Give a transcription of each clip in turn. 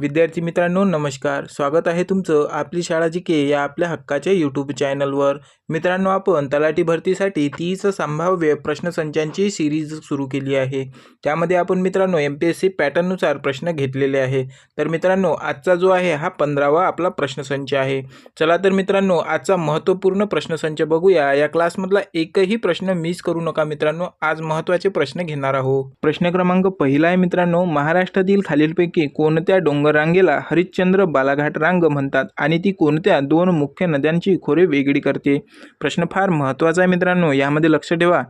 विद्यार्थी मित्रांनो नमस्कार. स्वागत आहे तुमचं आपली शाळा जीके या आपल्या हक्काच्या यूट्यूब चॅनलवर. मित्रांनो, आपण तलाठी भरतीसाठी 30 संभाव्य प्रश्नसंचांची सिरीज सुरू केली आहे. त्यामध्ये आपण मित्रांनो MPSC पॅटर्ननुसार प्रश्न घेतलेले आहे. तर मित्रांनो, आजचा जो आहे हा 15वा आपला प्रश्नसंच आहे. चला तर मित्रांनो, आजचा महत्त्वपूर्ण प्रश्नसंच बघूया. या क्लासमधला एकही प्रश्न मिस करू नका मित्रांनो. आज महत्त्वाचे प्रश्न घेणार आहोत. प्रश्न क्रमांक पहिला आहे मित्रांनो, महाराष्ट्रातील खालीलपैकी कोणत्या डोंगर रांगेला हरिश्चंद्र बालाघाट रांग म्हणतात आणि ती कोणत्या दोन मुख्य नद्यांची खोरे वेगळी करते? प्रश्न फार महत्त्वाचा आहे मित्रांनो. यामध्ये लक्ष ठेवा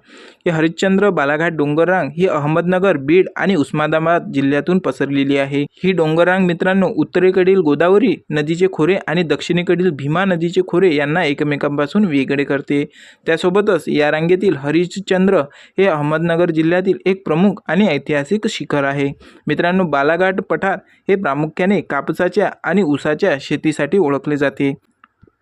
की हरिश्चंद्र बालाघाट डोंगररांग ही अहमदनगर, बीड आणि उस्मानाबाद जिल्ह्यातून पसरलेली आहे. ही डोंगररांग मित्रांनो उत्तरेकडील गोदावरी नदीचे खोरे आणि दक्षिणेकडील भीमा नदीचे खोरे यांना एकमेकांपासून वेगळे करते. त्यासोबतच या रांगेतील हरिश्चंद्र हे अहमदनगर जिल्ह्यातील एक प्रमुख आणि ऐतिहासिक शिखर आहे. मित्रांनो, बालाघाट पठार हे प्रामुख्याने कापसाच्या आणि ऊसाच्या शेतीसाठी ओळखले जाते.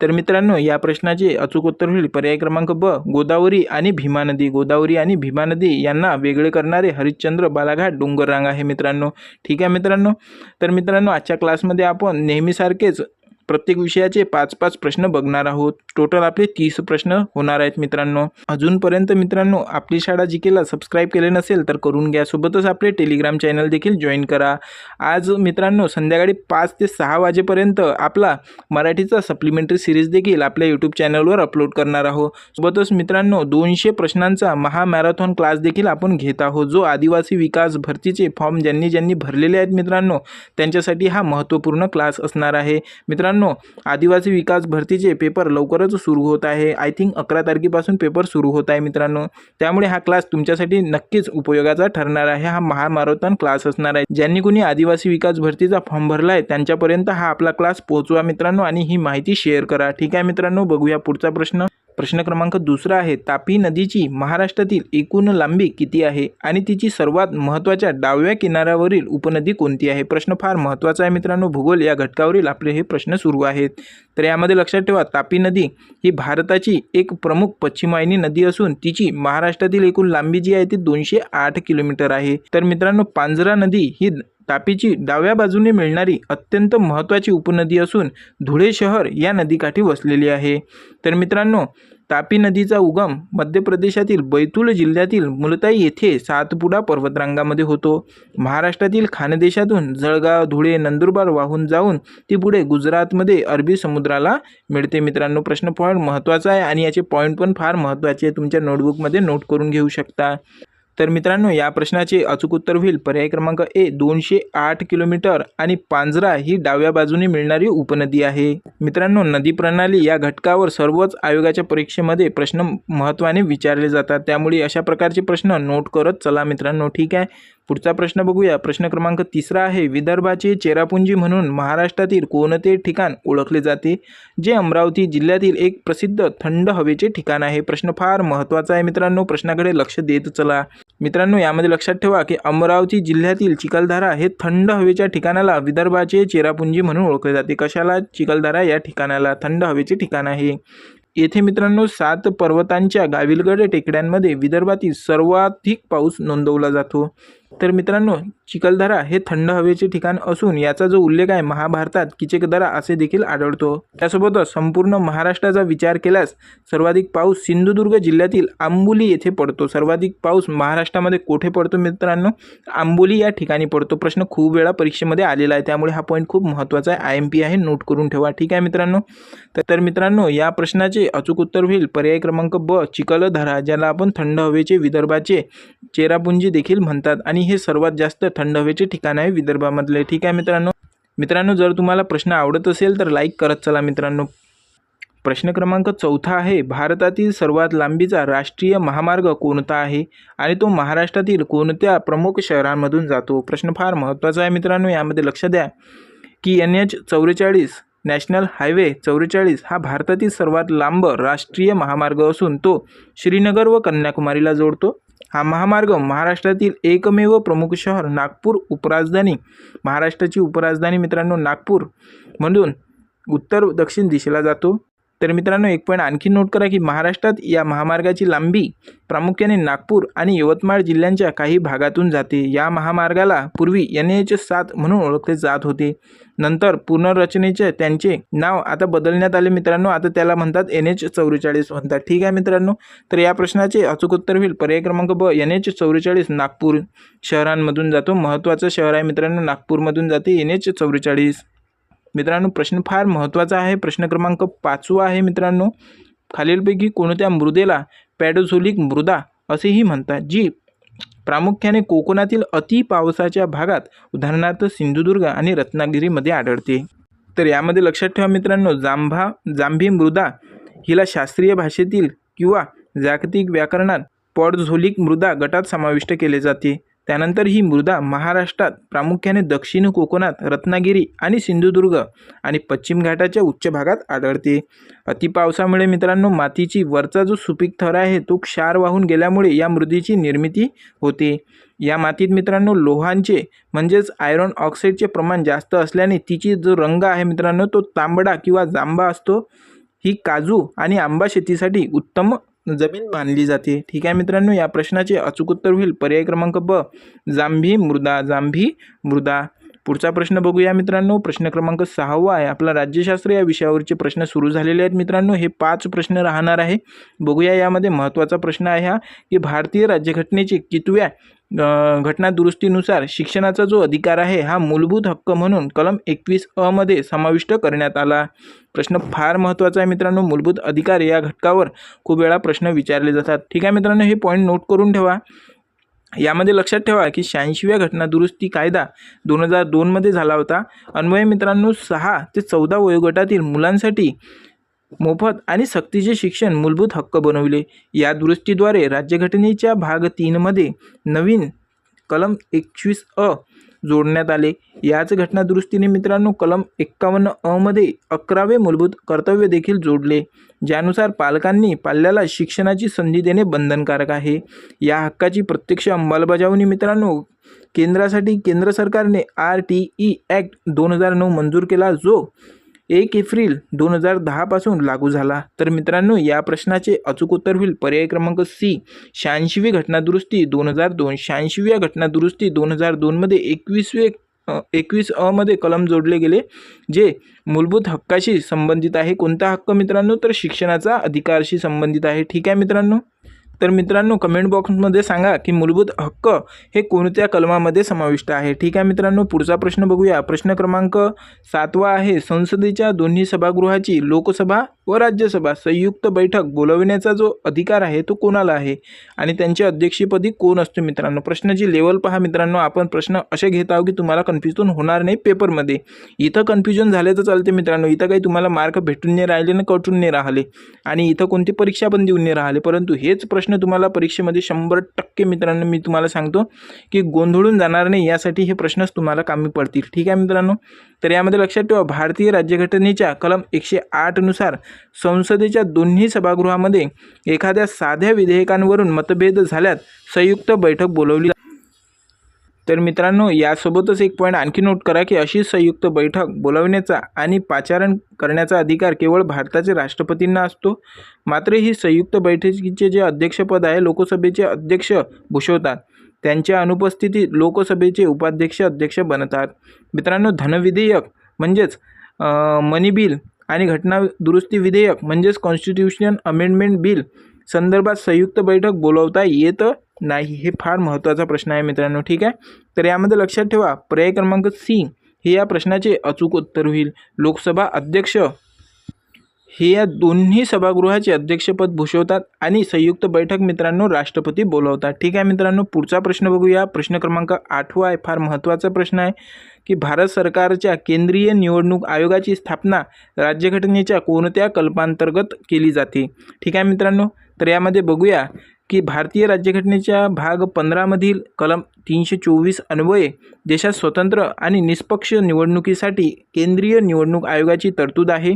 तर मित्रांनो, या प्रश्नाचे अचूक उत्तर होईल पर्याय क्रमांक ब, गोदावरी आणि भीमा नदी. गोदावरी आणि भीमा नदी यांना वेगळे करणारे हरिश्चंद्र बालाघाट डोंगररांग आहे मित्रांनो. ठीक आहे मित्रांनो. तर मित्रांनो, आजच्या क्लासमध्ये आपण नेहमीसारखेच प्रत्येक विषयाचे 5-5 प्रश्न बघणार आहोत. टोटल आपले 30 प्रश्न होणार आहेत मित्रांनो. अजूनपर्यंत मित्रांनो आपली शाळा जीकेला सबस्क्राईब केले नसेल तर करून घ्या. सोबतच आपले टेलिग्राम चॅनल देखील जॉईन करा. आज मित्रांनो संध्याकाळी 5 ते 6 वाजेपर्यंत आपला मराठीचा सप्लिमेंटरी सिरीज देखील आपल्या यूट्यूब चॅनलवर अपलोड करणार आहोत. सोबतच मित्रांनो 200 प्रश्नांचा महामॅरेथॉन क्लास देखील आपण घेत आहोत, जो आदिवासी विकास भरतीचे फॉर्म ज्यांनी भरलेले आहेत मित्रांनो त्यांच्यासाठी हा महत्त्वपूर्ण क्लास असणार आहे. मित्रांनो, आदिवासी विकास भरतीचे पेपर लवकरच सुरू होत आहे. आय थिंक 11 तारखेपासून पेपर सुरू होत आहे मित्रांनो. त्यामुळे हा क्लास तुमच्यासाठी नक्कीच उपयोगाचा ठरणार आहे. हा महामॅरेथॉन क्लास असणार आहे. ज्यांनी कोणी आदिवासी विकास भरतीचा फॉर्म भरला आहे त्यांच्यापर्यंत हा आपला क्लास पोहोचवा मित्रांनो आणि ही माहिती शेअर करा. ठीक आहे मित्रांनो, बघूया पुढचा प्रश्न. प्रश्न क्रमांक दुसरा आहे, तापी नदीची महाराष्ट्रातील एकूण लांबी किती आहे आणि तिची सर्वात महत्त्वाच्या डाव्या किनाऱ्यावरील उपनदी कोणती आहे? प्रश्न फार महत्त्वाचा आहे मित्रांनो. भूगोल या घटकावरील आपले हे प्रश्न सुरू आहेत. तर यामध्ये लक्षात ठेवा, तापी नदी ही भारताची एक प्रमुख पश्चिमवाहिनी नदी असून तिची महाराष्ट्रातील एकूण लांबी जी आहे ती 208 किलोमीटर आहे. तर मित्रांनो, पांझरा नदी ही तापीची डाव्या बाजूने मिळणारी अत्यंत महत्त्वाची उपनदी असून धुळे शहर या नदीकाठी वसलेली आहे. तर मित्रांनो, तापी नदीचा उगम मध्य प्रदेशातील बैतूल जिल्ह्यातील मुलताई येथे सातपुडा पर्वतरांगामध्ये होतो. महाराष्ट्रातील खानदेशातून जळगाव, धुळे, नंदुरबार वाहून जाऊन ती पुढे गुजरातमध्ये अरबी समुद्राला मिळते. मित्रांनो, प्रश्न पॉईंट महत्त्वाचा आहे आणि याचे पॉईंट पण फार महत्त्वाचे आहे. तुमच्या नोटबुकमध्ये नोट करून घेऊ शकता. तर मित्रांनो, या प्रश्नाचे अचूक उत्तर होईल पर्याय क्रमांक ए, 208 किलोमीटर आणि पांझरा ही डाव्या बाजूने मिळणारी उपनदी आहे. मित्रांनो, नदी प्रणाली या घटकावर सर्वच आयोगाच्या परीक्षेमध्ये प्रश्न महत्त्वाने विचारले जातात. त्यामुळे अशा प्रकारचे प्रश्न नोट करत चला मित्रांनो. ठीक आहे. पुढचा प्रश्न बघूया. प्रश्न क्रमांक तिसरा आहे, विदर्भाचे चेरापुंजी म्हणून महाराष्ट्रातील कोणते ठिकाण ओळखले जाते, जे अमरावती जिल्ह्यातील एक प्रसिद्ध थंड हवेचे ठिकाण आहे? प्रश्न फार महत्त्वाचा आहे मित्रांनो. प्रश्नाकडे लक्ष देत चला. मित्रांनो, यामध्ये लक्षात ठेवा की अमरावती जिल्ह्यातील चिखलदरा हे थंड हवेच्या ठिकाणाला विदर्भाचे चेरापुंजी म्हणून ओळखले जाते. कशाला? चिखलदरा या ठिकाणाला थंड हवेचे ठिकाण आहे. येथे मित्रांनो 7 पर्वतांच्या गाविलगड टेकड्यांमध्ये विदर्भातील सर्वाधिक पाऊस नोंदवला जातो. तर मित्रांनो, चिखलदरा हे थंड हवेचे ठिकाण असून याचा जो उल्लेख आहे महाभारतात किचकदरा असे देखील आढळतो. त्यासोबतच संपूर्ण महाराष्ट्राचा विचार केल्यास सर्वाधिक पाऊस सिंधुदुर्ग जिल्ह्यातील आंबोली येथे पडतो. सर्वाधिक पाऊस महाराष्ट्रामध्ये कोठे पडतो मित्रांनो? आंबोली या ठिकाणी पडतो. प्रश्न खूप वेळा परीक्षेमध्ये आलेला आहे, त्यामुळे हा पॉईंट खूप महत्त्वाचा आहे. IMP आहे, नोट करून ठेवा. ठीक आहे मित्रांनो. तर मित्रांनो, या प्रश्नाचे अचूक उत्तर होईल पर्याय क्रमांक ब, चिखलदरा, ज्याला आपण थंड हवेचे विदर्भाचे चेरापुंजी देखील म्हणतात आणि हे सर्वात जास्त थंड हवेचे ठिकाण आहे विदर्भामधले. ठीक आहे मित्रांनो, जर तुम्हाला प्रश्न आवडत असेल तर लाईक करत चला मित्रांनो. प्रश्न क्रमांक चौथा आहे, भारतातील सर्वात लांबीचा राष्ट्रीय महामार्ग कोणता आहे आणि तो महाराष्ट्रातील कोणत्या प्रमुख शहरांमधून जातो? प्रश्न फार महत्त्वाचा आहे मित्रांनो. यामध्ये लक्ष द्या की NH44 नॅशनल हायवे 44 हा भारतातील सर्वात लांब राष्ट्रीय महामार्ग असून तो श्रीनगर व कन्याकुमारीला जोडतो. हा महामार्ग महाराष्ट्रातील एकमेव प्रमुख शहर नागपूर उपराजधानी, महाराष्ट्राची उपराजधानी मित्रांनो नागपूर, म्हणून उत्तर दक्षिण दिशेला जातो. तर मित्रांनो एक पॉईंट आणखी नोट करा की महाराष्ट्रात या महामार्गाची लांबी प्रामुख्याने नागपूर आणि यवतमाळ जिल्ह्यांच्या काही भागातून जाते। या महामार्गाला पूर्वी NH7 म्हणून ओळखले जात होते। नंतर पुनर्रचनेचे त्यांचे नाव आता बदलण्यात आले मित्रांनो, आता त्याला म्हणतात NH44 म्हणतात। ठीक आहे मित्रांनो, तर या प्रश्नाचे अचूक उत्तर होईल पर्याय क्रमांक ब, NH44 नागपूर शहरांमधून जातो। महत्त्वाचं शहर आहे मित्रांनो, नागपूरमधून जाते NH44। मित्रांनो प्रश्न फार महत्त्वाचा आहे, प्रश्न क्रमांक 5 आहे मित्रांनो। खालीलपैकी कोणत्या मृदेला पॅडोझोलिक मृदा असेही म्हणतात, जी प्रामुख्याने कोकणातील अति पावसाच्या भागात उदाहरणार्थ सिंधुदुर्ग आणि रत्नागिरीमध्ये आढळते। तर यामध्ये लक्षात ठेवा मित्रांनो, जांभी मृदा हिला शास्त्रीय भाषेतील किंवा जागतिक व्याकरणात पॉडझोलिक मृदा गटात समाविष्ट केले जाते। त्यानंतर ही मृदा महाराष्ट्रात प्रामुख्याने दक्षिण कोकणात रत्नागिरी आणि सिंधुदुर्ग आणि पश्चिम घाटाच्या उच्च भागात आढळते। अतिपावसामुळे मित्रांनो मातीची वरचा जो सुपीक थर आहे तो क्षार वाहून गेल्यामुळे या मृदेची निर्मिती होते। या मातीत मित्रांनो लोहांचे म्हणजेच आयरन ऑक्साईडचे प्रमाण जास्त असल्याने तिची जो रंग आहे मित्रांनो तो तांबडा किंवा जांभा असतो। ही काजू आणि आंबा शेतीसाठी उत्तम जमीन मानली जाते। ठीक आहे मित्रांनो, या प्रश्नाचे अचूक उत्तर होईल पर्याय क्रमांक ब, जांभी मृदा। पुढचा प्रश्न बघूया मित्रांनो, प्रश्न क्रमांक 6 आहे आपला राज्यशास्त्र या विषयावरचे प्रश्न सुरू झालेले आहेत मित्रांनो। हे 5 प्रश्न राहणार आहे। बघूया यामध्ये महत्त्वाचा प्रश्न आहे हा की भारतीय राज्यघटनेचे कितव्या घटना दुरुस्तीनुसार शिक्षणाचा जो अधिकार आहे हा मूलभूत हक्क म्हणून कलम 21 मध्ये समाविष्ट करण्यात आला। प्रश्न फार महत्त्वाचा आहे मित्रांनो, मूलभूत अधिकार या घटकावर खूप वेळा प्रश्न विचारले जातात। ठीक आहे मित्रांनो, हे पॉईंट नोट करून ठेवा। यामध्ये लक्षात ठेवा की 86व्या घटना दुरुस्ती कायदा 2002 मध्ये झाला होता। अन्वये मित्रांनो 6 ते 14 वयोगटातील मुलांसाठी मोफत आणि सक्तीचे शिक्षण मूलभूत हक्क बनविले। या दुरुस्तीद्वारे राज्यघटनेच्या भाग 3 मध्ये नवीन कलम 21 जोडण्यात आले। याच घटना दुरुस्तीने मित्रांनो कलम 51 मध्ये 11वे मूलभूत कर्तव्य देखील जोडले, ज्यानुसार पालकांनी पाल्याला शिक्षणाची संधी देणे बंधनकारक आहे। या हक्काची प्रत्यक्ष अंमलबजावणी मित्रांनो केंद्रासाठी केंद्र सरकारने RTE ॲक्ट 2009 मंजूर केला, जो 1 एप्रिल 2010 पासून लागू झाला। तर मित्रांनो या प्रश्नाचे अचूक उत्तर होईल पर्याय क्रमांक सी, 86वी घटना दुरुस्ती 2002। 86व्या घटना दुरुस्ती 2002 मध्ये 21 मध्ये कलम जोडले गेले, जे मूलभूत हक्काशी संबंधित आहे। कोणता हक्क मित्रांनो, तर शिक्षणाचा अधिकारशी संबंधित आहे। ठीक आहे मित्रांनो, तर मित्रांनो कमेंट बॉक्समध्ये सांगा की मूलभूत हक्क हे कोणत्या कलमामध्ये समाविष्ट आहे। ठीक आहे मित्रांनो, पुढचा प्रश्न बघूया। प्रश्न क्रमांक 7 आहे, संसदेच्या दोन्ही सभागृहाची लोकसभा व राज्यसभा संयुक्त बैठक बोलविण्याचा जो अधिकार आहे तो कोणाला आहे आणि त्यांच्या अध्यक्षपदी कोण असतो मित्रांनो। प्रश्नाची लेवल पहा मित्रांनो, आपण प्रश्न असे घेत आहोत की तुम्हाला कन्फ्युजन होणार नाही पेपरमध्ये। इथं कन्फ्युजन झाले तर चालते मित्रांनो, इथं काही तुम्हाला मार्क भेटून नाही राहिले ना कटून नाही राहिले आणि इथं कोणती परीक्षा पण देऊन नाही राहिले, परंतु हेच प्रश्न तुम्हाला परीक्षेमध्ये 100% मित्रांनो मी तुम्हाला सांगतो की गोंधळून जाणार नाही, यासाठी हे प्रश्नच तुम्हाला कामी पडतील। ठीक आहे मित्रांनो, तर यामध्ये लक्षात ठेवा भारतीय राज्यघटनेच्या कलम 108 नुसार संसदेच्या दोन्ही सभागृहामध्ये एखाद्या साध्या विधेयकांवरून मतभेद झाल्यास संयुक्त बैठक बोलवली। तर मित्रांनो यासोबतच एक पॉईंट आणखी नोट करा की अशी संयुक्त बैठक बोलवण्याचा आणि पाचारण करण्याचा अधिकार केवळ भारताचे राष्ट्रपतींना असतो। मात्र ही संयुक्त बैठकीचे जे अध्यक्षपद आहे लोकसभेचे अध्यक्ष भूषवतात, त्यांच्या अनुपस्थितीत लोकसभेचे उपाध्यक्ष अध्यक्ष बनतात। मित्रांनो धनविधेयक म्हणजेच मनी बिल आणि घटना दुरुस्ती विधेयक म्हणजेच कॉन्स्टिट्यूशन अमेंडमेंट बिल संदर्भात संयुक्त बैठक बोलवता येत नाही। हे फार महत्त्वाचा प्रश्न आहे मित्रांनो। ठीक आहे, तर यामध्ये लक्षात ठेवा पर्याय क्रमांक सी हे या प्रश्नाचे अचूक उत्तर होईल। लोकसभा अध्यक्ष हे या दोन्ही सभागृहाचे अध्यक्षपद भूषवतात आणि संयुक्त बैठक मित्रांनो राष्ट्रपती बोलवतात। ठीक आहे मित्रांनो, पुढचा प्रश्न बघूया। प्रश्न क्रमांक 8 आहे, फार महत्त्वाचा प्रश्न आहे की भारत सरकारच्या केंद्रीय निवडणूक आयोगाची स्थापना राज्यघटनेच्या कोणत्या कलमांतर्गत केली जाते। ठीक आहे मित्रांनो, तर यामध्ये बघूया की भारतीय राज्यघटनेच्या भाग 15 मधील कलम 324 अन्वये देशात स्वतंत्र आणि निष्पक्ष निवडणुकीसाठी केंद्रीय निवडणूक आयोगाची तरतूद आहे।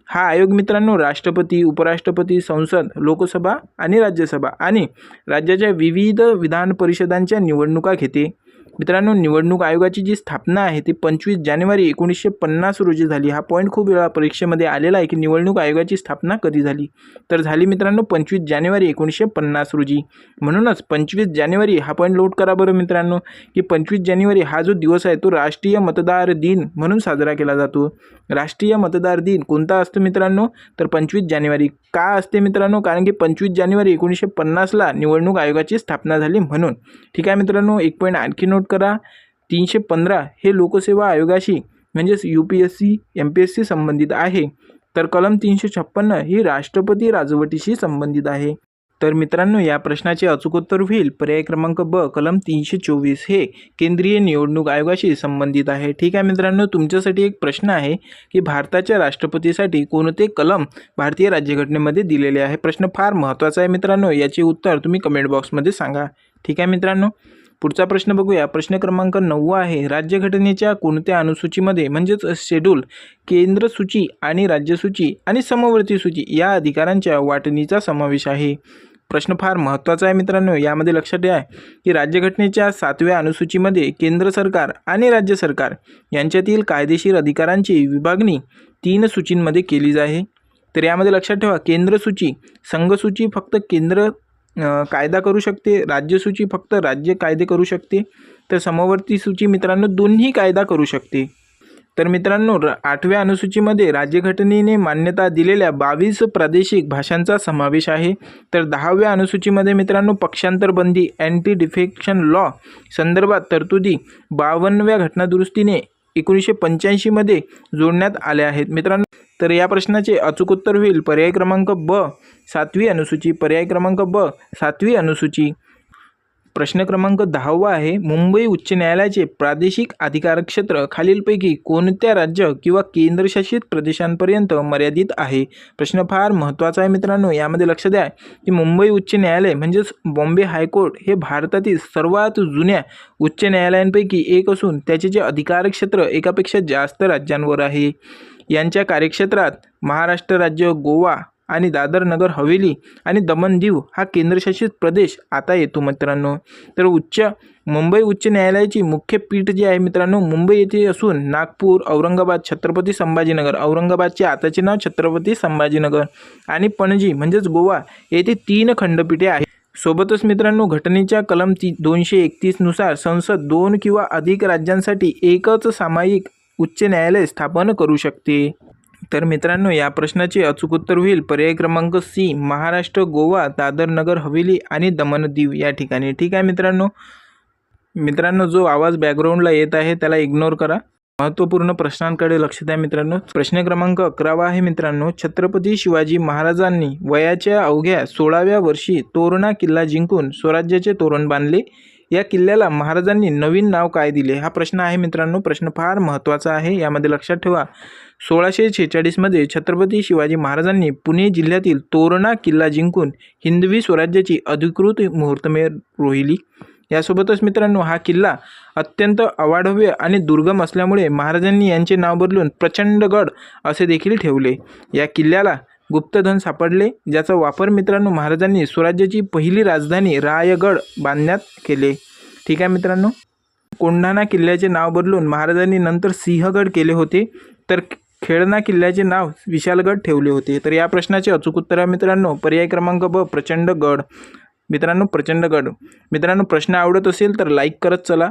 हा आयोग मित्रांनो राष्ट्रपती, उपराष्ट्रपती, संसद, लोकसभा आणि राज्यसभा आणि राज्याच्या विविध विधान परिषदांच्या निवडणुका घेते। मित्रांनो, निवडणूक आयोगाची जी स्थापना आहे ती 25 जानेवारी 1950 रोजी झाली. हा पॉईंट खूप वेळा परीक्षेमध्ये आलेला आहे की निवडणूक आयोगाची स्थापना कधी झाली, तर झाली मित्रांनो 25 जानेवारी 1950 रोजी. म्हणूनच 25 जानेवारी हा पॉईंट नोट करा बरं मित्रांनो, की 25 जानेवारी हा जो दिवस आहे तो राष्ट्रीय मतदार दिन म्हणून साजरा केला जातो. राष्ट्रीय मतदार दिन कोणता असतो मित्रांनो, तर 25 जानेवारी. का असते मित्रांनो, कारण की 25 जानेवारी 1950ला निवडणूक आयोगाची स्थापना झाली म्हणून. ठीक आहे मित्रांनो, एक पॉईंट आणखी नोट करा. 315 हे लोकसेवा आयोगाशी म्हणजेच UPSC MPSC संबंधित आहे. तर कलम 356 ही राष्ट्रपती राजवटीशी संबंधित आहे. तर मित्रांनो, या प्रश्नाचे अचूक उत्तर होईल पर्याय क्रमांक ब, कलम 324 हे केंद्रीय निवडणूक आयोगाशी संबंधित आहे. ठीक आहे मित्रांनो, तुमच्यासाठी एक प्रश्न आहे की भारताच्या राष्ट्रपतीसाठी कोणते कलम भारतीय राज्यघटनेमध्ये दिलेले आहे. प्रश्न फार महत्त्वाचा आहे मित्रांनो, याचे उत्तर तुम्ही कमेंट बॉक्समध्ये सांगा. ठीक आहे मित्रांनो, पुढचा प्रश्न बघूया. प्रश्न क्रमांक 9 आहे, राज्यघटनेच्या कोणत्या अनुसूचीमध्ये म्हणजेच शेड्यूल केंद्र सूची आणि राज्यसूची आणि समवर्ती सूची या अधिकारांच्या वाटणीचा समावेश आहे. प्रश्न फार महत्त्वाचा आहे मित्रांनो, यामध्ये लक्षात घ्या की राज्यघटनेच्या 7व्या अनुसूचीमध्ये केंद्र सरकार आणि राज्य सरकार यांच्यातील कायदेशीर अधिकारांची विभागणी 3 सूचींमध्ये केली आहे. तर यामध्ये लक्षात ठेवा, केंद्र सूची, संघसूची फक्त केंद्र कायदा करू शकते, राज्यसूची फक्त राज्य कायदे करू शकते, तर समवर्ती सूची मित्रांनो दोन्ही कायदा करू शकते. तर मित्रांनो, 8व्या अनुसूचीमध्ये राज्यघटनेने मान्यता दिलेल्या 22 प्रादेशिक भाषांचा समावेश आहे. तर 10व्या अनुसूचीमध्ये मित्रांनो पक्षांतर बंदी अँटी डिफेक्शन लॉ संदर्भात तरतुदी 52व्या घटनादुरुस्तीने 1985मध्ये जोडण्यात आल्या आहेत मित्रांनो. तर या प्रश्नाचे अचूक उत्तर होईल पर्याय क्रमांक ब, 7वी अनुसूची. पर्याय क्रमांक ब, 7वी अनुसूची. प्रश्न क्रमांक 10वा आहे, मुंबई उच्च न्यायालयाचे प्रादेशिक अधिकार क्षेत्र खालीलपैकी कोणत्या राज्य किंवा केंद्रशासित प्रदेशांपर्यंत मर्यादित आहे. प्रश्न फार महत्त्वाचा आहे मित्रांनो, यामध्ये लक्ष द्या की मुंबई उच्च न्यायालय म्हणजेच बॉम्बे हायकोर्ट हे भारतातील सर्वात जुन्या उच्च न्यायालयांपैकी एक असून त्याचे जे अधिकार क्षेत्र एकापेक्षा जास्त राज्यांवर आहे. यांच्या कार्यक्षेत्रात महाराष्ट्र राज्य, गोवा आणि दादर नगर हवेली आणि दमण दीव हा केंद्रशासित प्रदेश आता येतो मित्रांनो. तर मुंबई उच्च न्यायालयाची मुख्य पीठ जी आहे मित्रांनो मुंबई येथे असून नागपूर, औरंगाबाद, छत्रपती संभाजीनगर, औरंगाबादचे आताचे नाव छत्रपती संभाजीनगर आणि पणजी म्हणजेच गोवा येथे 3 खंडपीठे आहेत. सोबतच मित्रांनो, घटनेच्या कलम 231 नुसार संसद 2 किंवा अधिक राज्यांसाठी एकच सामायिक उच्च न्यायालय स्थापन करू शकते. तर मित्रांनो, या प्रश्नाचे अचूक उत्तर होईल पर्याय क्रमांक सी, महाराष्ट्र, गोवा, दादर नगर हवेली आणि दमण दीव या ठिकाणी. ठीक आहे मित्रांनो, जो आवाज बॅकग्राऊंडला येत आहे त्याला इग्नोर करा. महत्त्वपूर्ण प्रश्नांकडे लक्ष द्या मित्रांनो. प्रश्न क्रमांक 11 आहे मित्रांनो, छत्रपती शिवाजी महाराजांनी वयाच्या अवघ्या 16व्या वर्षी तोरणा किल्ला जिंकून स्वराज्याचे तोरण बांधले. या किल्ल्याला महाराजांनी नवीन नाव काय दिले. हा प्रश्न आहे मित्रांनो. प्रश्न फार महत्त्वाचा आहे, यामध्ये लक्षात ठेवा. 1646मध्ये छत्रपती शिवाजी महाराजांनी पुणे जिल्ह्यातील तोरणा किल्ला जिंकून हिंदवी स्वराज्याची अधिकृत मुहूर्तमेढ रोहिली. यासोबतच मित्रांनो, हा किल्ला अत्यंत अवाढव्य आणि दुर्गम असल्यामुळे महाराजांनी यांचे नाव बदलून प्रचंडगड असे देखील ठेवले. या किल्ल्याला गुप्तधन सापडले, ज्याचा वापर मित्रांनो महाराजांनी स्वराज्याची पहिली राजधानी रायगड बांधण्यात केले. ठीक आहे मित्रांनो, कोंढाणा किल्ल्याचे नाव बदलून महाराजांनी नंतर सिंहगड केले होते, तर खेळणा किल्ल्याचे नाव विशालगड ठेवले होते. तर या प्रश्नाचे अचूक उत्तर आहे मित्रांनो पर्याय क्रमांक ब, प्रचंडगड. प्रचंडगड. मित्रांनो, प्रश्न आवडत असेल तर लाईक करत चला.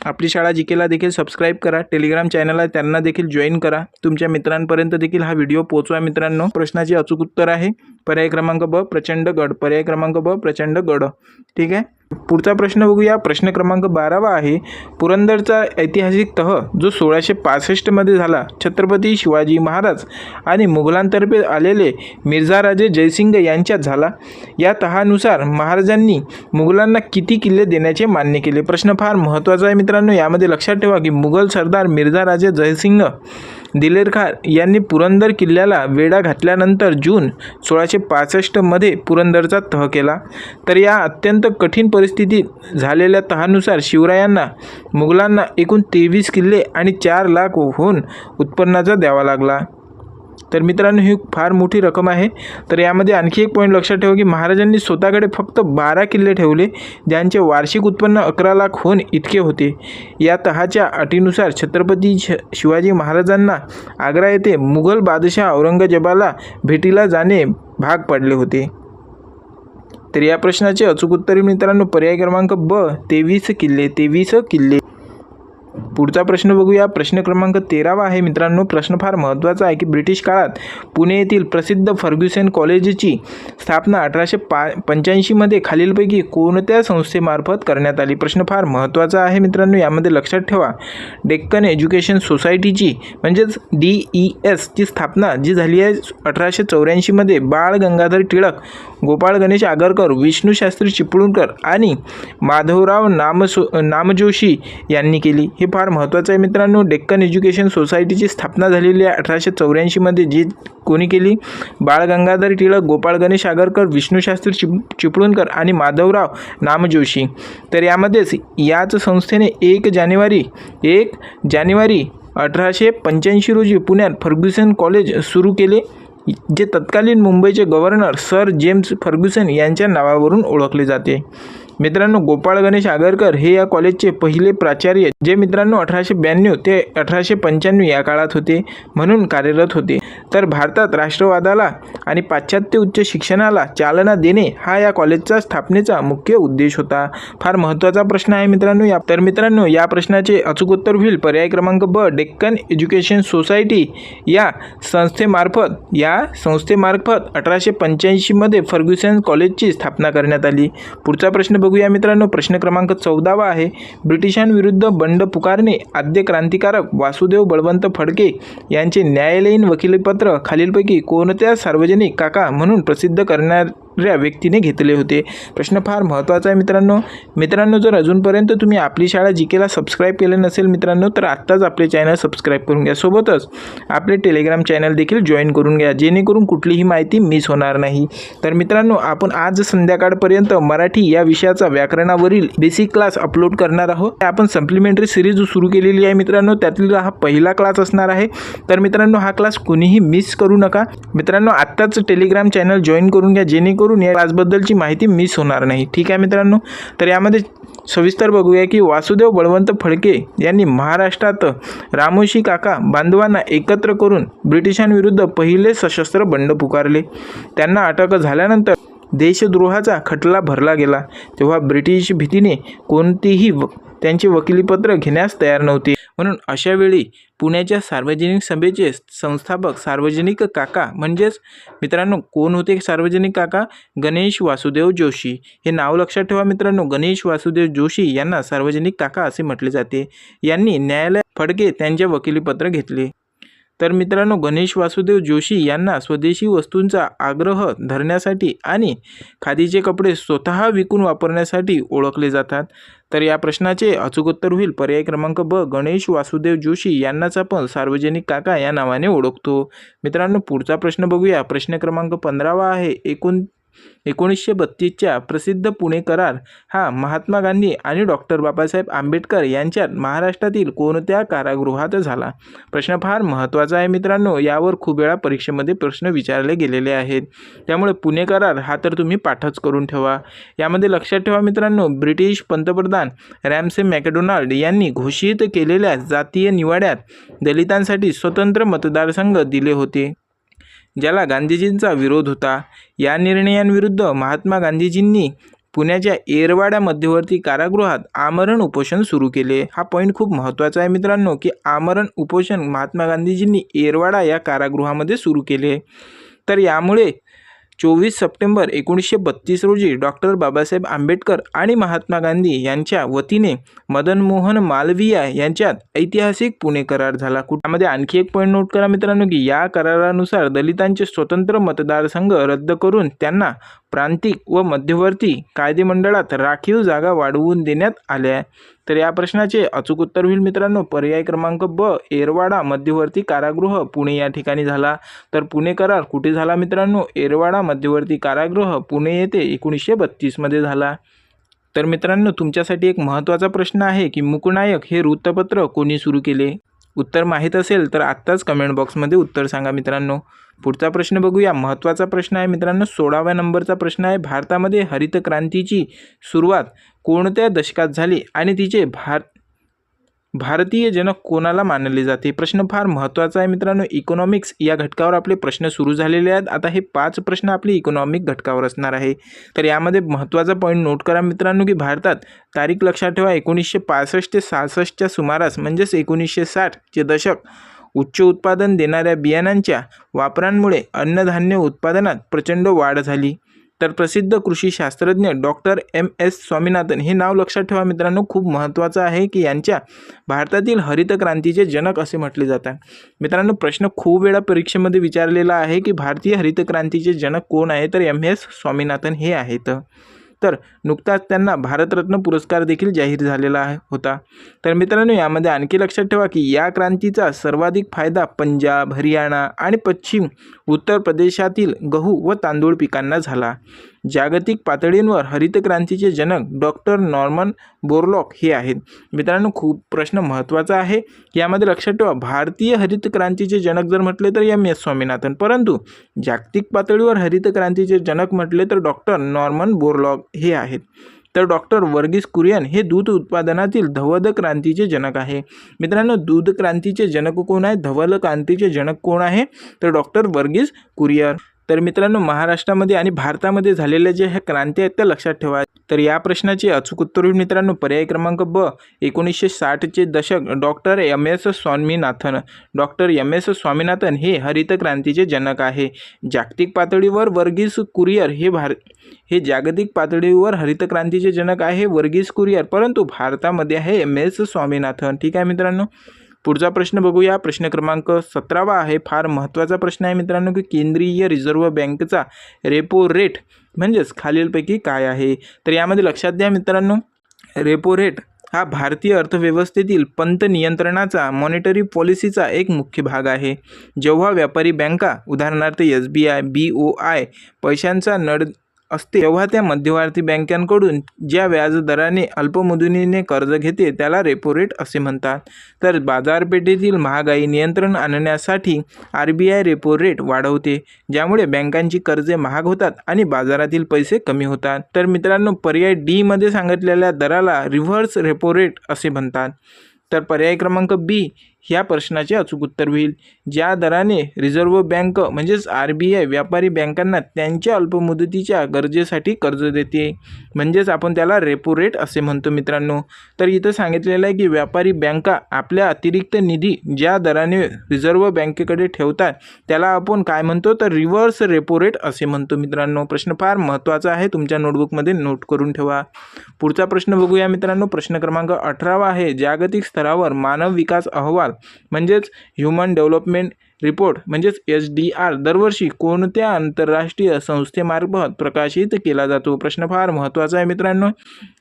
आपली शाळा जीकेला देखील सबस्क्राईब करा. टेलिग्राम चॅनल आहे त्यांना देखील जॉईन करा. तुमच्या मित्रांपर्यंत देखील हा व्हिडिओ पोहोचवा मित्रांनो. प्रश्नाचे अचूक उत्तर आहे पर्याय क्रमांक ब, प्रचंडगड. पर्याय क्रमांक ब, प्रचंडगड. ठीक आहे, पुढचा प्रश्न बघूया. प्रश्न क्रमांक 12 आहे, पुरंदरचा ऐतिहासिक तह जो 1665मध्ये झाला, छत्रपती शिवाजी महाराज आणि मुघलांतर्फे आलेले मिर्झाराजे जयसिंग यांच्यात झाला. या तहानुसार महाराजांनी मुघलांना किती किल्ले देण्याचे मान्य केले. प्रश्न फार महत्त्वाचा आहे मित्रांनो. यामध्ये लक्षात ठेवा की मुघल सरदार मिर्झाराजे जयसिंग दिलेर खान यांनी पुरंदर किल्ल्याला वेढा घातल्यानंतर जून 1665मध्ये पुरंदरचा तह केला. तर या अत्यंत कठीण परिस्थितीत झालेल्या तहानुसार शिवरायांना मुघलांना एकूण 23 किल्ले आणि 4 लाख होऊन उत्पन्नाचा द्यावा लागला. तर मित्रांनो ही फार मोठी रक्कम आहे। तर यामध्ये आणखी एक पॉईंट लक्षात ठेवा की महाराजांनी स्वतःकडे फक्त 12 किल्ले ठेवले, ज्यांचे वार्षिक उत्पन्न 11 लाख होन इतके होते। या तहाच्या अटीनुसार छत्रपती शिवाजी महाराजांना आग्रा येथे मुघल बादशाह औरंगजेबाला भेटीला जाणे भाग पडले होते। तर या प्रश्नाचे अचूक उत्तर मित्रांनो पर्याय क्रमांक ब 23 किल्ले। पुढचा प्रश्न बघूया। प्रश्न क्रमांक 13 आहे मित्रांनो। प्रश्न फार महत्त्वाचा आहे की ब्रिटिश काळात पुणे येथील प्रसिद्ध फर्ग्युसन कॉलेजची स्थापना 1885 मध्ये खालीलपैकी कोणत्या संस्थेमार्फत करण्यात आली? प्रश्न फार महत्त्वाचा आहे मित्रांनो, यामध्ये लक्षात ठेवा डेक्कन एज्युकेशन सोसायटीची म्हणजेच DES ची स्थापना जी झाली आहे 1884 मध्ये बाळ गंगाधर टिळक, गोपाळ गणेश आगरकर, विष्णू शास्त्री चिपळूणकर आणि माधवराव नामजोशी यांनी केली। हे फार महत्त्वाचं आहे मित्रांनो। डेक्कन एज्युकेशन सोसायटीची स्थापना झालेली आहे 1884 मध्ये, जी कोणी केली? बाळ गंगाधर टिळक, गोपाळ गणेश आगरकर, विष्णू शास्त्री चिपळूणकर आणि माधवराव नामजोशी। तर यामध्येच याच संस्थेने 1 जानेवारी 1885 रोजी पुण्यात फर्ग्युसन कॉलेज सुरू केले, जे तत्कालीन मुंबईचे गव्हर्नर सर जेम्स फर्ग्युसन यांच्या नावावरून ओळखले जाते। मित्रांनो गोपाळ गणेश आगरकर हे या कॉलेजचे पहिले प्राचार्य, जे मित्रांनो 1892 ते 1895 या काळात होते, म्हणून कार्यरत होते। तर भारतात राष्ट्रवादाला आणि पाश्चात्य उच्च शिक्षणाला चालना देणे हा या कॉलेजचा स्थापनेचा मुख्य उद्देश होता। फार महत्त्वाचा प्रश्न आहे मित्रांनो। मित्रांनो या प्रश्नाचे अचूक उत्तर होईल पर्याय क्रमांक ब डेक्कन एज्युकेशन सोसायटी या संस्थेमार्फत 1885 मध्ये फर्ग्युसन कॉलेजची स्थापना करण्यात आली। पुढचा प्रश्न बघूया मित्रांनो। प्रश्न क्रमांक 14 आहे। ब्रिटिशांविरुद्ध बंड पुकारणे आद्य क्रांतिकारक वासुदेव बळवंत फडके यांचे न्यायालयीन वकिलीपत्र खालीलपैकी कोणत्या सार्वजनिक काका म्हणून प्रसिद्ध करणाऱ्या व्यक्तीने घेतले होते? प्रश्न फार महत्त्वाचा आहे मित्रांनो जर अजूनपर्यंत तुम्ही आपली शाळा जीकेला सबस्क्राईब केले नसेल मित्रांनो, तर आत्ताच आपले चॅनल सबस्क्राईब करून घ्या। सोबतच आपले टेलिग्राम चॅनल देखील जॉईन करून घ्या, जेणेकरून कुठलीही माहिती मिस होणार नाही। तर मित्रांनो आपण आज संध्याकाळपर्यंत मराठी या विषयाचा व्याकरणावरील बेसिक क्लास अपलोड करणार आहोत। आपण सप्लिमेंटरी सिरीज सुरू केलेली आहे मित्रांनो, त्यातील हा पहिला क्लास असणार आहे। तर मित्रांनो हा क्लास कोणीही मिस करू नका मित्रांनो, आत्ताच टेलिग्राम चॅनल जॉईन करून घ्या, जेणेकरून या क्लासबद्दलची माहिती मिस होणार नाही। ठीक आहे मित्रांनो, तर यामध्ये सविस्तर बघूया की वासुदेव बळवंत फडके यांनी महाराष्ट्रात रामोशी काका बांधवांना एकत्र करून ब्रिटिशांविरुद्ध पहिले सशस्त्र बंड पुकारले। त्यांना अटक झाल्यानंतर देशद्रोहाचा खटला भरला गेला, तेव्हा ब्रिटिश भीतीने कोणतेही त्यांचे वकिलीपत्र घेण्यास तयार नव्हते, म्हणून अशा वेळी पुण्याच्या सार्वजनिक सभेचे संस्थापक सार्वजनिक काका म्हणजेच मित्रांनो कोण होते सार्वजनिक काका? गणेश वासुदेव जोशी। हे नाव लक्षात ठेवा मित्रांनो, गणेश वासुदेव जोशी यांना सार्वजनिक काका असे म्हटले जाते। यांनी न्यायालयात फडके त्यांचे वकिलीपत्र घेतले। तर मित्रांनो गणेश वासुदेव जोशी यांना स्वदेशी वस्तूंचा आग्रह धरण्यासाठी आणि खादीचे कपडे स्वतः विकून वापरण्यासाठी ओळखले जातात। तर या प्रश्नाचे अचूक उत्तर होईल पर्याय क्रमांक ब गणेश वासुदेव जोशी यांनाच आपण सार्वजनिक काका या नावाने ओळखतो। मित्रांनो पुढचा प्रश्न बघूया। प्रश्न क्रमांक 15 आहे। 1932च्या प्रसिद्ध पुणे करार हा महात्मा गांधी आणि डॉक्टर बाबासाहेब आंबेडकर यांच्यात महाराष्ट्रातील कोणत्या कारागृहात झाला? प्रश्न फार महत्त्वाचा आहे मित्रांनो, यावर खूप वेळा परीक्षेमध्ये प्रश्न विचारले गेलेले आहेत, त्यामुळे पुणे करार हा तर तुम्ही पाठच करून ठेवा। यामध्ये लक्षात ठेवा मित्रांनो, ब्रिटिश पंतप्रधान रॅमसे मॅकडोनाल्ड यांनी घोषित केलेल्या जातीय निवाड्यात दलितांसाठी स्वतंत्र मतदारसंघ दिले होते, ज्याला गांधीजींचा विरोध होता। या निर्णयांविरुद्ध महात्मा गांधीजींनी पुण्याच्या येरवाडा मध्यवर्ती कारागृहात आमरण उपोषण सुरू केले। हा पॉईंट खूप महत्त्वाचा आहे मित्रांनो की आमरण उपोषण महात्मा गांधीजींनी येरवाडा या कारागृहामध्ये सुरू केले। तर यामुळे 24 सप्टेंबर 1932 रोजी डॉक्टर बाबासाहेब आंबेडकर आणि महात्मा गांधी यांच्या वतीने मदन मोहन मालवीय यांच्यात ऐतिहासिक पुणे करार झाला। त्यामध्ये आणखी एक पॉईंट नोट करा मित्रांनो की या करारानुसार दलितांचे स्वतंत्र मतदारसंघ रद्द करून त्यांना प्रांतिक व मध्यवर्ती कायदेमंडळात राखीव जागा वाढवून देण्यात आल्या। तर या प्रश्नाचे अचूक उत्तर होईल मित्रांनो पर्याय क्रमांक ब येरवाडा मध्यवर्ती कारागृह पुणे या ठिकाणी झाला। तर पुणे करार कुठे झाला मित्रांनो? येरवाडा मध्यवर्ती कारागृह पुणे येथे 1932 मध्ये झाला। तर मित्रांनो तुमच्यासाठी एक महत्त्वाचा प्रश्न आहे की मूकनायक हे वृत्तपत्र कोणी सुरू केले? उत्तर माहीत असेल तर आत्ताच कमेंट बॉक्समध्ये उत्तर सांगा मित्रांनो. पुढचा प्रश्न बघूया. महत्त्वाचा प्रश्न आहे मित्रांनो. 16व्या नंबरचा प्रश्न आहे. भारतामध्ये हरित क्रांतीची सुरुवात कोणत्या दशकात झाली आणि तिचे भारतीय जनक कोणाला मानले जाते? प्रश्न फार महत्त्वाचा आहे मित्रांनो. इकॉनॉमिक्स या घटकावर आपले प्रश्न सुरू झालेले आहेत. आता हे 5 प्रश्न आपले इकॉनॉमिक घटकावर असणार आहे. तर यामध्ये महत्त्वाचा पॉईंट नोट करा मित्रांनो की भारतात तारीख लक्षात ठेवा 1965 ते 66च्या सुमारास म्हणजेच 1960चे दशक उच्च उत्पादन देणाऱ्या बियाणांच्या वापरांमुळे अन्नधान्य उत्पादनात प्रचंड वाढ झाली. तर प्रसिद्ध कृषी शास्त्रज्ञ डॉक्टर MS स्वामीनाथन हे नाव लक्षात ठेवा मित्रांनो. खूप महत्त्वाचं आहे की यांच्या भारतातील हरित क्रांतीचे जनक असे म्हटले जातात. मित्रांनो प्रश्न खूप वेळा परीक्षेमध्ये विचारलेला आहे की भारतीय हरित क्रांतीचे जनक कोण आहे? तर MS स्वामीनाथन हे आहेत. तर नुकताच त्यांना भारतरत्न पुरस्कार देखील जाहीर झालेला होता. तर मित्रांनो यामध्ये आणखी लक्षात ठेवा की या क्रांतीचा सर्वाधिक फायदा पंजाब, हरियाणा आणि पश्चिम उत्तर प्रदेशातील गहू व तांदूळ पिकांना झाला. जागतिक पातळीवर हरित क्रांतीचे जनक डॉक्टर नॉर्मन बोरलॉग हे आहेत. मित्रांनो खूप प्रश्न महत्त्वाचा आहे. यामध्ये लक्षात ठेवा भारतीय हरित क्रांतीचे जनक जर म्हटले तर MS स्वामीनाथन, परंतु जागतिक पातळीवर हरित क्रांतीचे जनक म्हटले तर डॉक्टर नॉर्मन बोरलॉग हे आहेत. तर डॉक्टर वर्गीस कुरियन हे दूध उत्पादनातील धवल क्रांतीचे जनक आहे. मित्रांनो दूध क्रांतीचे जनक कोण आहे? धवल क्रांतीचे जनक कोण आहे? तर डॉक्टर वर्गीस कुरियन. तर मित्रांनो महाराष्ट्रामध्ये आणि भारतामध्ये झालेल्या ज्या ह्या क्रांती आहेत त्या लक्षात ठेवा. तर या प्रश्नाचे अचूक उत्तर होईल मित्रांनो पर्याय क्रमांक ब 1960चे दशक doctor MS Swaminathan. Doctor MS Swaminathan हे हरित क्रांतीचे जनक आहे. जागतिक पातळीवर वर्गीस कुरियर हे जागतिक पातळीवर हरित क्रांतीचे जनक आहे वर्गीस कुरियर, परंतु भारतामध्ये आहे MS स्वामीनाथन. ठीक आहे मित्रांनो. पुढचा प्रश्न बघूया. प्रश्न क्रमांक 17 आहे. फार महत्त्वाचा प्रश्न आहे मित्रांनो की केंद्रीय रिझर्व्ह बँकेचा रेपो रेट म्हणजेच खालीलपैकी काय आहे? तर यामध्ये लक्षात द्या मित्रांनो रेपो रेट हा भारतीय अर्थव्यवस्थेतील पंत नियंत्रणाचा मॉनिटरी पॉलिसीचा एक मुख्य भाग आहे. जेव्हा व्यापारी बँका उदाहरणार्थ SBI, BOI पैशांचा नळ असते तेव्हा त्या मध्यवर्ती बँकांकडून ज्या व्याजदराने अल्पमुदतीने कर्ज घेते त्याला रेपो रेट असे म्हणतात. तर बाजारपेठेतील महागाई नियंत्रण आणण्यासाठी RBI रेपो रेट वाढवते, ज्यामुळे बँकांची कर्जे महाग होतात आणि बाजारातील पैसे कमी होतात. तर मित्रांनो पर्याय D मध्ये सांगितलेल्या दराला रिव्हर्स रेपो रेट असे म्हणतात. तर पर्याय क्रमांक B ह्या प्रश्नाचे अचूक उत्तर होईल. ज्या दराने रिझर्व्ह बँक म्हणजेच RBI व्यापारी बँकांना त्यांच्या अल्पमुदतीच्या गरजेसाठी कर्ज देते, म्हणजेच आपण त्याला रेपो रेट असे म्हणतो मित्रांनो. तर इथं सांगितलेलं आहे की व्यापारी बँका आपल्या अतिरिक्त निधी ज्या दराने रिझर्व्ह बँकेकडे ठेवतात त्याला आपण काय म्हणतो तर रिव्हर्स रेपो रेट असे म्हणतो मित्रांनो. प्रश्न फार महत्त्वाचा आहे, तुमच्या नोटबुकमध्ये नोट करून ठेवा. पुढचा प्रश्न बघूया मित्रांनो. प्रश्न क्रमांक 18 आहे. जागतिक स्तरावर मानव विकास अहवाल म्हणजेच ह्युमन डेव्हलपमेंट रिपोर्ट म्हणजेच SDR दरवर्षी कोणत्या आंतरराष्ट्रीय संस्थेमार्फत प्रकाशित केला जातो? प्रश्न फार महत्त्वाचा आहे मित्रांनो.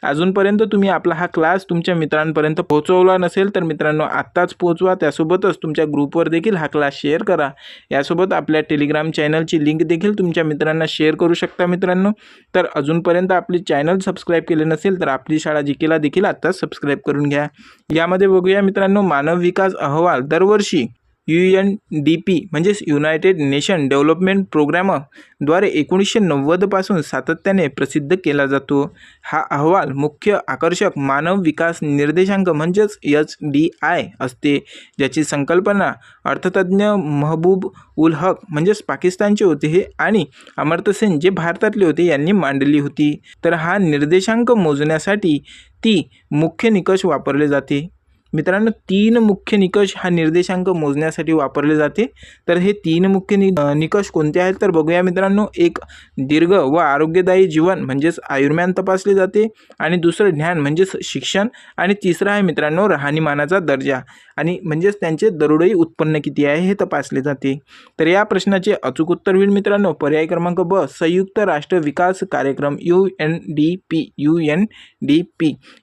अजूनपर्यंत तुम्ही आपला हा क्लास तुमच्या मित्रांपर्यंत पोहोचवला नसेल तर मित्रांनो आत्ताच पोहोचवा. त्यासोबतच तुमच्या ग्रुपवर देखील हा क्लास शेअर करा. यासोबत आपल्या टेलिग्राम चॅनलची लिंक देखील तुमच्या मित्रांना शेअर करू शकता मित्रांनो. तर अजूनपर्यंत आपली चॅनल सबस्क्राईब केले नसेल तर आपली शाळा जीकेला देखील आत्ताच सबस्क्राईब करून घ्या. यामध्ये बघूया मित्रांनो मानव विकास अहवाल दरवर्षी UNDP म्हणजेच युनायटेड नेशन डेव्हलपमेंट प्रोग्रामद्वारे 1990 पासून सातत्याने प्रसिद्ध केला जातो. हा अहवाल मुख्य आकर्षक मानव विकास निर्देशांक म्हणजेच SDI असते, ज्याची संकल्पना अर्थतज्ञ महबूब उल हक म्हणजेच पाकिस्तानचे होते हे आणि अमर्त्य सेन जे भारतातले होते यांनी मांडली होती. तर हा निर्देशांक मोजण्यासाठी ती मुख्य निकष वापरले जाते मित्रांनो. 3 मुख्य निकष हा निर्देशांक मोजण्यासाठी वापरले जाते. तर हे 3 मुख्य निकष कोणते आहेत तर बघूया मित्रांनो. एक दीर्घ व आरोग्यदायी जीवन म्हणजेच आयुर्मान तपासले जाते, आणि दुसरं ज्ञान म्हणजेच शिक्षण, आणि तिसरं आहे मित्रांनो राहणीमानाचा दर्जा आणि म्हणजेच त्यांचे दरडोई उत्पन्न किती आहे हे तपासले जाते. तर या प्रश्नाचे अचूक उत्तर होईल मित्रांनो पर्याय क्रमांक ब संयुक्त राष्ट्र विकास कार्यक्रम UNDP.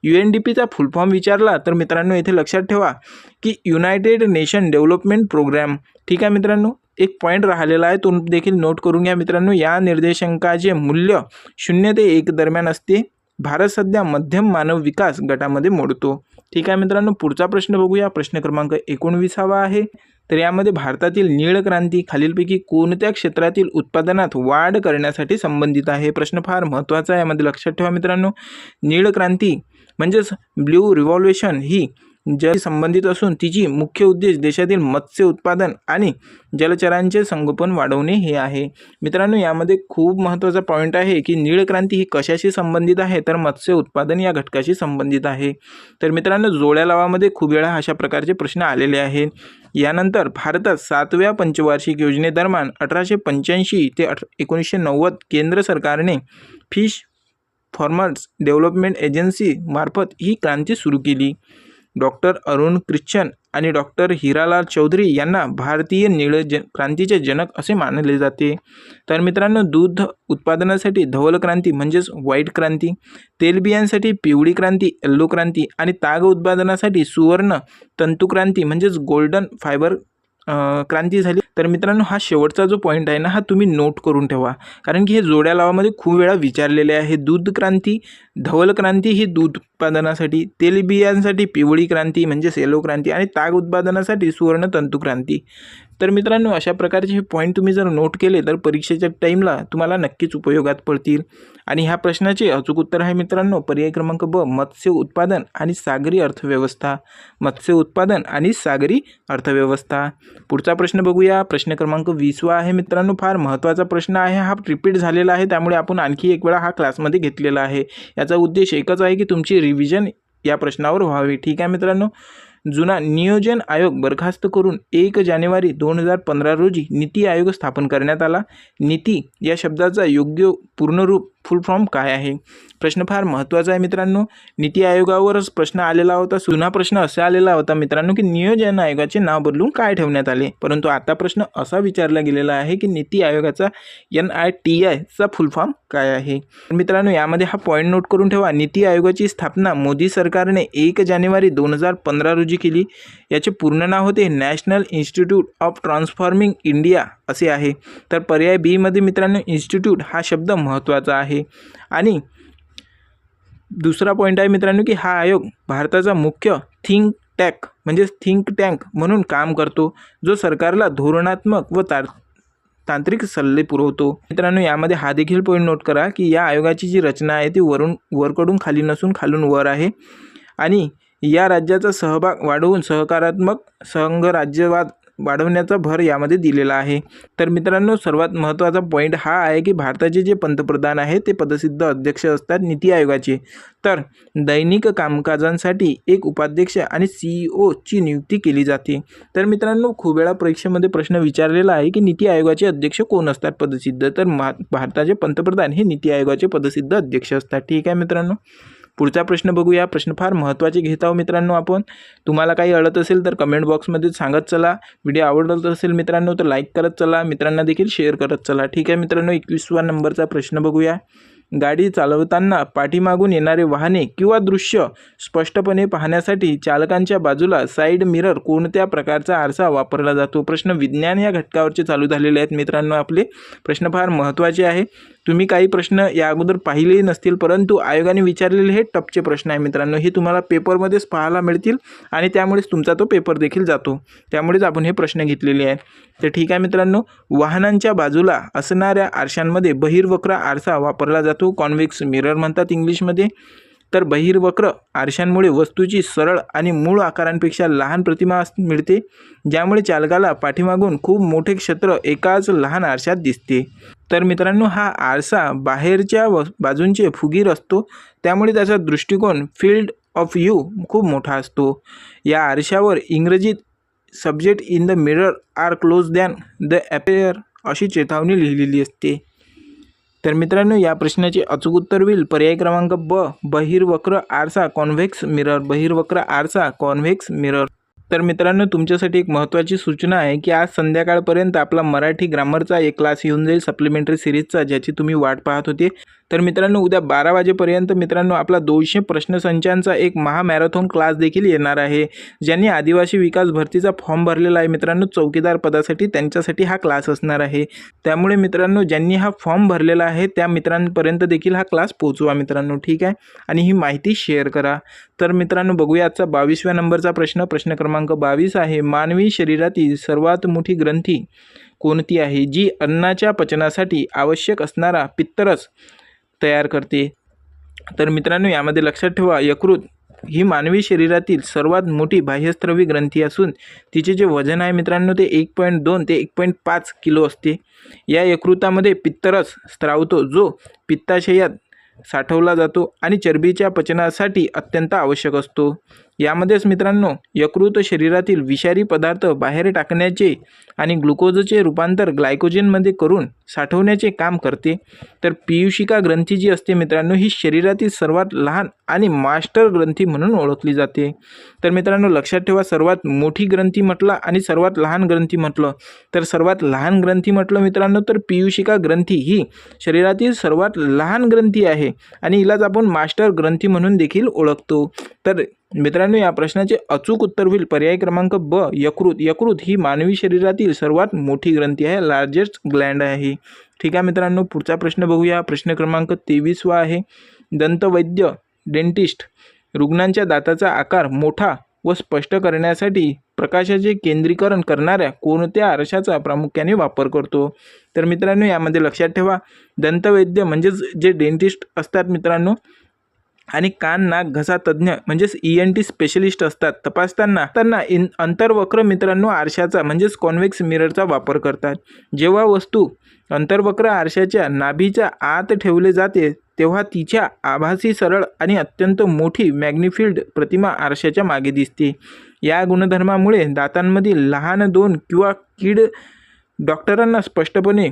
UNDPचा फुल फॉर्म विचारला तर मित्रांनो येथे लक्षात ठेवा की युनायटेड नेशन डेव्हलपमेंट प्रोग्राम. ठीक आहे मित्रांनो. एक पॉईंट राहिलेला आहे तो देखील नोट करून घ्या मित्रांनो. या निर्देशांकाचे मूल्य 0 ते 1 दरम्यान असते. भारत सध्या मध्यम मानव विकास गटामध्ये मोडतो. ठीक आहे मित्रांनो, पुढचा प्रश्न बघूया. प्रश्न क्रमांक 19 आहे. तर यामध्ये भारतातील नीळ क्रांती खालीलपैकी कोणत्या क्षेत्रातील उत्पादनात वाढ करण्यासाठी संबंधित आहे? प्रश्न फार महत्त्वाचा आहे, यामध्ये लक्षात ठेवा मित्रांनो. नीळ क्रांती म्हणजेच ब्ल्यू रिव्हॉल्युशन ही जल संबंधित असून तिची मुख्य उद्देश देशातील मत्स्य उत्पादन आणि जलचरांचे संगोपन वाढवणे हे आहे. मित्रांनो, यामध्ये खूप महत्त्वाचा पॉईंट आहे की नीळ क्रांती ही कशाशी संबंधित आहे, तर मत्स्य उत्पादन या घटकाशी संबंधित आहे. तर मित्रांनो, जोड्या लावामध्ये खूप वेळा अशा प्रकारचे प्रश्न आलेले आहेत. यानंतर भारतात 7व्या पंचवार्षिक योजनेदरम्यान 1885 ते 1990 केंद्र सरकारने फिश फार्मर्स डेव्हलपमेंट एजन्सी मार्फत ही क्रांती सुरू केली. डॉक्टर अरुण ख्रिश्चन आणि डॉक्टर हिरालाल चौधरी यांना भारतीय नीळ क्रांतीचे जनक असे मानले जाते. तर मित्रांनो, दूध उत्पादनासाठी धवल क्रांती म्हणजेच व्हाईट क्रांती, तेलबियांसाठी पिवळी क्रांती येल्लो क्रांती आणि ताग उत्पादनासाठी सुवर्ण तंतुक्रांती म्हणजेच गोल्डन फायबर क्रांती झाली. तर मित्रांनो, हा शेवटचा जो पॉईंट आहे ना, हा तुम्ही नोट करून ठेवा, कारण की हे जोड्या लावामध्ये खूप वेळा विचारलेले आहे. दूध क्रांती, धवल क्रांती ही दूध उत्पादनासाठी, तेलबियांसाठी पिवळी क्रांती म्हणजेच येलो क्रांती आणि ताग उत्पादनासाठी सुवर्ण तंतुक्रांती. तर मित्रांनो, अशा प्रकारचे हे पॉईंट तुम्ही जर नोट केले तर परीक्षेच्या टाईमला तुम्हाला नक्कीच उपयोगात पडतील. आणि ह्या प्रश्नाचे अचूक उत्तर आहे मित्रांनो पर्याय क्रमांक ब, मत्स्य उत्पादन आणि सागरी अर्थव्यवस्था. मत्स्य उत्पादन आणि सागरी अर्थव्यवस्था. पुढचा प्रश्न बघूया. प्रश्न क्रमांक 20 आहे मित्रांनो. फार महत्त्वाचा प्रश्न आहे. हा रिपीट झालेला आहे, त्यामुळे आपण आणखी एक वेळा हा क्लासमध्ये घेतलेला आहे. याचा उद्देश एकच आहे की तुमची रिव्हिजन या प्रश्नावर व्हावी. ठीक आहे मित्रांनो. जुना नियोजन आयोग बरखास्त करून 1 जानेवारी 2015 रोजी नीती आयोग स्थापन करण्यात आला. नीती या शब्दाचा योग्य पूर्णरूप फुल फॉर्म काय आहे? प्रश्न फार महत्त्वाचा आहे मित्रांनो. नीती आयोगावरच प्रश्न आलेला होता. जुना प्रश्न असा आलेला होता मित्रांनो की नियोजन आयोगाचे नाव बदलून काय ठेवण्यात आले, परंतु आता प्रश्न असा विचारला गेलेला आहे की नीती आयोगाचा NITI चा फुल फॉर्म काय आहे? मित्रांनो, यामध्ये हा पॉईंट नोट करून ठेवा. नीती आयोगाची स्थापना मोदी सरकारने 1 जानेवारी 2015 रोजी केली. याचे पूर्ण नाव होते national institute of transforming India असे आहे. तर पर्याय बी मध्ये मित्रांनो इन्स्टिट्यूट हा शब्द महत्त्वाचा आहे. आणि दुसरा पॉईंट आहे मित्रांनो की हा आयोग भारताचा मुख्य थिंक टँक म्हणून काम करतो, जो सरकारला धोरणात्मक व तांत्रिक सल्ले पुरवतो. मित्रांनो, यामध्ये हा देखील पॉईंट नोट करा की या आयोगाची जी रचना आहे ती वरकडून खाली नसून खालून वर आहे आणि या राज्याचा सहभाग वाढवून सहकारात्मक संघराज्यवाद वाढवण्याचा भर यामध्ये दिलेला आहे. तर मित्रांनो, सर्वात महत्त्वाचा पॉईंट हा आहे की भारताचे जे पंतप्रधान आहेत ते पदसिद्ध अध्यक्ष असतात नीती आयोगाचे. तर दैनिक कामकाजांसाठी एक उपाध्यक्ष आणि CEO ची नियुक्ती केली जाते. तर मित्रांनो, खूप वेळा परीक्षेमध्ये प्रश्न विचारलेला आहे की नीती आयोगाचे अध्यक्ष कोण असतात पदसिद्ध, तर भारताचे पंतप्रधान हे नीती आयोगाचे पदसिद्ध अध्यक्ष असतात. ठीक आहे मित्रांनो. पुढचा प्रश्न बघूया. प्रश्न फार महत्त्वाचे घेत आहोत मित्रांनो आपण. तुम्हाला काही अडत असेल तर कमेंट बॉक्समध्ये सांगत चला. व्हिडिओ आवडत असेल मित्रांनो तर लाईक करत चला, मित्रांना देखील शेअर करत चला. ठीक आहे मित्रांनो. 21व्या नंबरचा प्रश्न बघूया. गाडी चालवताना पाठीमागून येणारे वाहने किंवा दृश्य स्पष्टपणे पाहण्यासाठी चालकांच्या बाजूला साईड मिरर कोणत्या प्रकारचा आरसा वापरला जातो? प्रश्न विज्ञान या घटकावरचे चालू झालेले आहेत मित्रांनो आपले. प्रश्न फार महत्त्वाचे आहे. तुम्ही काही प्रश्न या अगोदर पाहिलेही नसतील, परंतु आयोगाने विचारलेले हे टपचे प्रश्न आहे मित्रांनो. हे तुम्हाला पेपरमध्येच पाहायला मिळतील आणि त्यामुळेच तुमचा तो पेपर देखील जातो. त्यामुळेच आपण हे प्रश्न घेतलेले आहेत. तर ठीक आहे मित्रांनो. वाहनांच्या बाजूला असणाऱ्या आरशांमध्ये बहिर्वक्र आरसा वापरला जातो, कॉन्व्हेक्स मिरर म्हणतात इंग्लिशमध्ये. तर बहिर्वक्र आरशांमुळे वस्तूची सरळ आणि मूळ आकारांपेक्षा लहान प्रतिमा मिळते, ज्यामुळे चालकाला पाठीमागून खूप मोठे क्षेत्र एकाच लहान आरशात दिसते. तर मित्रांनो, हा आरसा बाहेरच्या बाजूंचे फुगीर असतो, त्यामुळे त्याचा दृष्टिकोन फील्ड ऑफ व्ह्यू खूप मोठा असतो. या आरशावर इंग्रजीत subject in the mirror are close than the appear अशी चेतावणी लिहिलेली असते. तर मित्रांनो, या प्रश्नाचे अचूक उत्तर होईल पर्याय क्रमांक ब, बहिर्वक्र आरसा कॉन्व्हेक्स मिरर. बहिर्वक्र आरसा कॉन्व्हेक्स मिरर. तर मित्रांनो, तुमच्यासाठी एक महत्त्वाची सूचना आहे की आज संध्याकाळपर्यंत आपला मराठी ग्रामरचा एक क्लास येऊन जाईल सप्लिमेंटरी सिरीजचा, ज्याची तुम्ही वाट पाहत होते. तर मित्रांनो, उद्या 12 वाजेपर्यंत मित्रांनो आपला 200 प्रश्नसंचांचा एक महामॅरेथॉन क्लास देखील येणार आहे. ज्यांनी आदिवासी विकास भरतीचा फॉर्म भरलेला आहे मित्रांनो चौकीदार पदासाठी, त्यांच्यासाठी हा क्लास असणार आहे. त्यामुळे मित्रांनो, ज्यांनी हा फॉर्म भरलेला आहे त्या मित्रांपर्यंत देखील हा क्लास पोहोचवा मित्रांनो, ठीक आहे. आणि ही माहिती शेअर करा. तर मित्रांनो, बघूया आजचा 22व्या नंबरचा प्रश्न क्रमांक 22 आहे. मानवी शरीरातील सर्वात मोठी ग्रंथी कोणती आहे, जी अन्नाच्या पचनासाठी आवश्यक असणारा पित्तरस तयार करते? तर मित्रांनो, यामध्ये लक्षात ठेवा, यकृत ही मानवी शरीरातील सर्वात मोठी बाह्यस्त्रवी ग्रंथी असून तिचे जे वजन आहे मित्रांनो ते 1.2 ते 1.5 किलो असते. या यकृतामध्ये पित्तरस स्त्रावतो, जो पित्ताशयात साठवला जातो आणि चरबीच्या पचनासाठी अत्यंत आवश्यक असतो. यामध्येच मित्रांनो, यकृत शरीरातील विषारी पदार्थ बाहेर टाकण्याचे आणि ग्लुकोजचे रूपांतर ग्लायकोजनमध्ये करून साठवण्याचे काम करते. तर पीयूषिका ग्रंथी जी असते मित्रांनो, ही शरीरातील सर्वात लहान आणि मास्टर ग्रंथी म्हणून ओळखली जाते. तर मित्रांनो, लक्षात ठेवा, सर्वात मोठी ग्रंथी म्हटलं आणि सर्वात लहान ग्रंथी म्हटलं तर सर्वात लहान ग्रंथी म्हटलं मित्रांनो तर पीयूषिका ग्रंथी ही शरीरातील सर्वात लहान ग्रंथी आहे आणि हिलाच आपण मास्टर ग्रंथी म्हणून देखील ओळखतो. तर मित्रांनो, या प्रश्नाचे अचूक उत्तर होईल पर्याय क्रमांक ब, यकृत. यकृत ही मानवी शरीरातील सर्वात मोठी ग्रंथी आहे, लार्जेस्ट ग्लँड आहे. ठीक आहे मित्रांनो, पुढचा प्रश्न बघूया. प्रश्न क्रमांक 23 आहे. दंतवैद्य डेंटिस्ट रुग्णांच्या दाताचा आकार मोठा व स्पष्ट करण्यासाठी प्रकाशाचे केंद्रीकरण करणाऱ्या कोणत्या आरशाचा प्रामुख्याने वापर करतो? तर मित्रांनो, यामध्ये लक्षात ठेवा, दंतवैद्य म्हणजेच जे डेंटिस्ट असतात मित्रांनो आणि कान नाक घसा तज्ज्ञ म्हणजेच ENT स्पेशलिस्ट असतात, तपासताना अंतर्वक्र मित्रांनो आरशाचा म्हणजेच कॉन्व्हेक्स मिररचा वापर करतात. जेव्हा वस्तू अंतर्वक्र आरशाच्या नाभीच्या आत ठेवले जाते तेव्हा तिच्या आभासी सरळ आणि अत्यंत मोठी मॅग्निफिल्ड प्रतिमा आरशाच्या मागे दिसते. या गुणधर्मामुळे दातांमधील लहान दोन किंवा कीड डॉक्टरांना स्पष्टपणे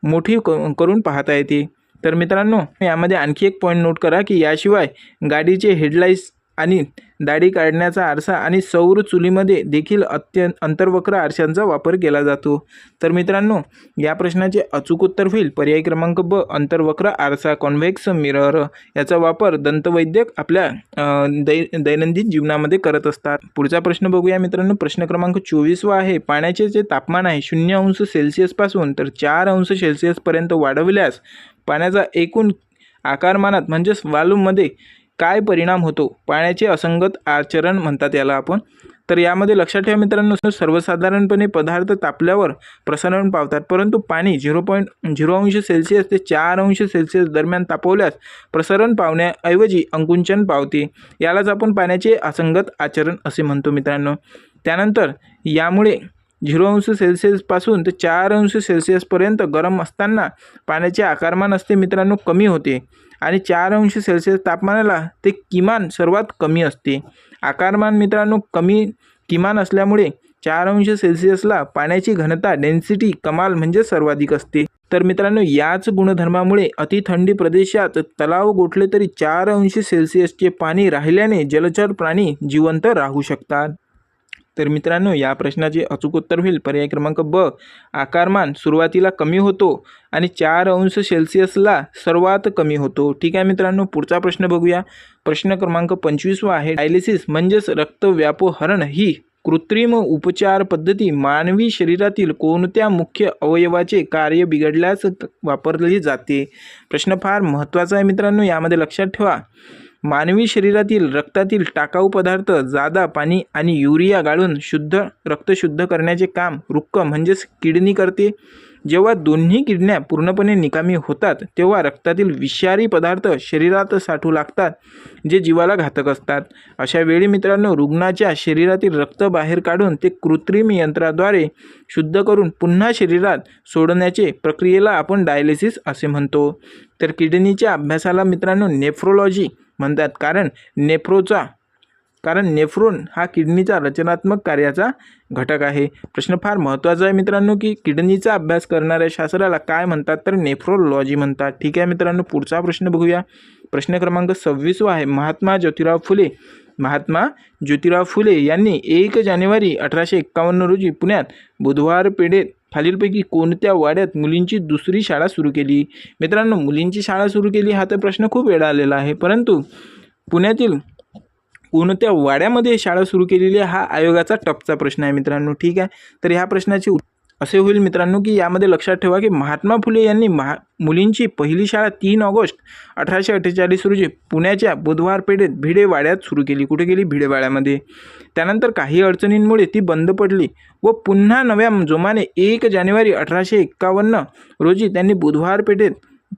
मोठी करून पाहता येते. तर मित्रांनो, यामध्ये आणखी एक पॉईंट नोट करा की याशिवाय गाडीचे हेडलाईट्स आणि दाढी काढण्याचा आरसा आणि सौर चुलीमध्ये देखील अंतर्वक्र आरशांचा वापर केला जातो. तर मित्रांनो, या प्रश्नाचे अचूक उत्तर होईल पर्याय क्रमांक ब, अंतर्वक्र आरसा, कॉन्व्हेक्स मिरर. याचा वापर दंतवैद्यक आपल्या दैनंदिन जीवनामध्ये करत असतात. पुढचा प्रश्न बघूया मित्रांनो. प्रश्न क्रमांक 24 आहे. पाण्याचे जे तापमान आहे 0°C पासून तर 4°C पर्यंत वाढवल्यास पाण्याचा एकूण आकारमानात म्हणजेच व्हॉल्यूममध्ये काय परिणाम होतो? पाण्याचे असंगत आचरण म्हणतात याला आपण. तर यामध्ये लक्षात ठेवा मित्रांनो, सर्वसाधारणपणे पदार्थ तापल्यावर प्रसरण पावतात, परंतु पाणी 0.0°C ते 4°C दरम्यान तापवल्यास प्रसरण पावण्याऐवजी अंकुंचन पावते. यालाच आपण पाण्याचे असंगत आचरण असे म्हणतो मित्रांनो. त्यानंतर यामुळे 0°C पासून ते 4°C पर्यंत गरम असताना पाण्याचे आकारमान असते मित्रांनो कमी होते आणि 4°C तापमानाला ते किमान सर्वात कमी असते. आकारमान मित्रांनो किमान असल्यामुळे 4°C पाण्याची घनता डेन्सिटी कमाल म्हणजे सर्वाधिक असते. तर मित्रांनो, याच गुणधर्मामुळे अतिथंडी प्रदेशात तलाव गोठले तरी 4°C पाणी राहिल्याने जलचर प्राणी जिवंत राहू शकतात. तर मित्रांनो, या प्रश्नाचे अचूक उत्तर होईल पर्याय क्रमांक ब, आकारमान सुरुवातीला कमी होतो आणि 4°C सर्वात कमी होतो. ठीक आहे मित्रांनो, पुढचा प्रश्न बघूया. प्रश्न क्रमांक 25 आहे. डायलिसिस म्हणजेच रक्तव्यापोहरण ही कृत्रिम उपचार पद्धती मानवी शरीरातील कोणत्या मुख्य अवयवाचे कार्य बिघडल्यास वापरली जाते? प्रश्न फार महत्त्वाचा आहे मित्रांनो. यामध्ये लक्षात ठेवा, मानवी शरीरातील रक्तातील टाकाऊ पदार्थ, जादा पाणी आणि युरिया गाळून रक्त शुद्ध करण्याचे काम वृक्क म्हणजेच किडनी करते. जेव्हा दोन्ही किडन्या पूर्णपणे निकामी होतात तेव्हा रक्तातील विषारी पदार्थ शरीरात साठू लागतात, जे जीवाला घातक असतात. अशा वेळी मित्रांनो, रुग्णाच्या शरीरातील रक्त बाहेर काढून ते कृत्रिम यंत्राद्वारे शुद्ध करून पुन्हा शरीरात सोडण्याचे प्रक्रियेला आपण डायलिसिस असे म्हणतो. तर किडनीच्या अभ्यासाला मित्रांनो नेफ्रोलॉजी म्हणतात, कारण नेफ्रॉन हा किडनीचा रचनात्मक कार्याचा घटक आहे. प्रश्न फार महत्त्वाचा आहे मित्रांनो की किडनीचा अभ्यास करणाऱ्या शास्त्राला काय म्हणतात? तर नेफ्रोलॉजी म्हणतात. ठीक आहे मित्रांनो, पुढचा प्रश्न बघूया. प्रश्न क्रमांक 26 आहे. महात्मा ज्योतिराव फुले महात्मा ज्योतिराव फुले यांनी 1 जानेवारी 1851 रोजी पुण्यात बुधवार पेठेत खालीलपैकी कोणत्या वाड्यात मुलींची दुसरी शाळा सुरू केली? मित्रांनो, मुलींची शाळा सुरू केली हा तर प्रश्न खूप वेळा आलेला आहे, परंतु पुण्यातील कोणत्या वाड्यामध्ये शाळा सुरू केलेली हा आयोगाचा टपचा प्रश्न आहे मित्रांनो. ठीक आहे, तर ह्या प्रश्नाचे असे होईल मित्रांनो की यामध्ये लक्षात ठेवा की महात्मा फुले यांनी मुलींची पहिली शाळा 3 ऑगस्ट 1848 रोजी पुण्याच्या बुधवार पेठेत भिडे वाड्यात सुरू केली. कुठे गेली? भिडे वाड्यामध्ये. त्यानंतर काही अडचणींमुळे ती बंद पडली व पुन्हा नव्या जोमाने 1 जानेवारी 1851 रोजी त्यांनी बुधवार पेठेत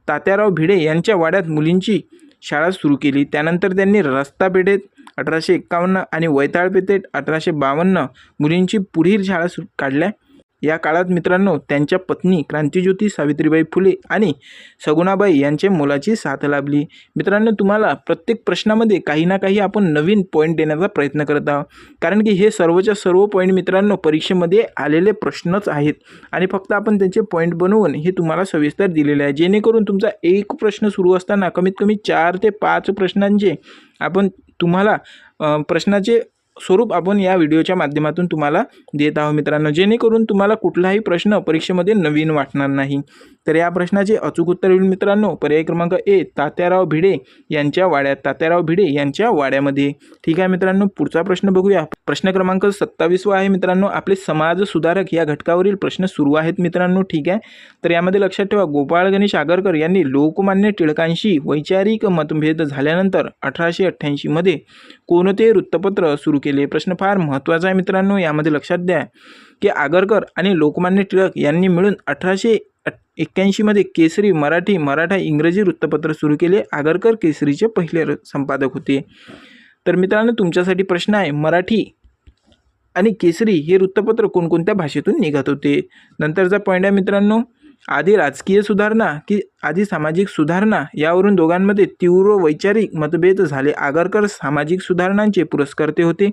तात्याराव भिडे यांच्या वाड्यात मुलींची शाळा सुरू केली. त्यानंतर त्यांनी रस्ता पेठेत 1851 आणि वैताळ पेठेत 1852 मुलींची पुढील शाळा काढल्या. या काळात मित्रांनो त्यांच्या पत्नी क्रांतिज्योती सावित्रीबाई फुले आणि सगुणाबाई यांचे मोलाची साथ लाभली. मित्रांनो, तुम्हाला प्रत्येक प्रश्नामध्ये काही ना काही आपण नवीन पॉईंट देण्याचा प्रयत्न करत आहोत, कारण की हे सर्वच्या सर्व पॉईंट मित्रांनो परीक्षेमध्ये आलेले प्रश्नच आहेत आणि फक्त आपण त्यांचे पॉईंट बनवून हे तुम्हाला सविस्तर दिलेले आहे, जेणेकरून तुमचा एक प्रश्न सुरू असताना कमीत कमी 4 ते 5 प्रश्नांचे आपण तुम्हाला प्रश्नाचे स्वरूप आपण या व्हिडिओच्या माध्यमातून तुम्हाला देत आहोत मित्रांनो, जेणेकरून तुम्हाला कुठलाही प्रश्न परीक्षेमध्ये नवीन वाटणार नाही. तर या प्रश्नाचे अचूक उत्तर होईल मित्रांनो पर्याय क्रमांक ए, तात्याराव भिडे यांच्या वाड्यात, तात्याराव भिडे यांच्या वाड्यामध्ये. ठीक आहे मित्रांनो, पुढचा प्रश्न बघूया. प्रश्न क्रमांक 27 आहे मित्रांनो. आपले समाज सुधारक या घटकावरील प्रश्न सुरू आहेत मित्रांनो. ठीक आहे, तर यामध्ये लक्षात ठेवा गोपाळ गणेश आगरकर यांनी लोकमान्य टिळकांशी वैचारिक मतभेद झाल्यानंतर 1888 मध्ये कोणते वृत्तपत्र सुरू केले? प्रश्न फार महत्त्वाचा आहे मित्रांनो. यामध्ये लक्षात द्या की आगरकर आणि लोकमान्य टिळक यांनी मिळून 1881 मध्ये केसरी मराठा इंग्रजी वृत्तपत्र सुरू केले. आगरकर केसरीचे पहिले संपादक होते. तर मित्रांनो, तुमच्यासाठी प्रश्न आहे, मराठी आणि केसरी हे वृत्तपत्र कोणकोणत्या भाषेतून निघत होते? नंतरचा पॉईंट आहे मित्रांनो, आधी राजकीय सुधारणा की आधी सामाजिक सुधारणा यावरून दोघांमध्ये तीव्र वैचारिक मतभेद झाले. आगरकर सामाजिक सुधारणांचे पुरस्कर्ते होते,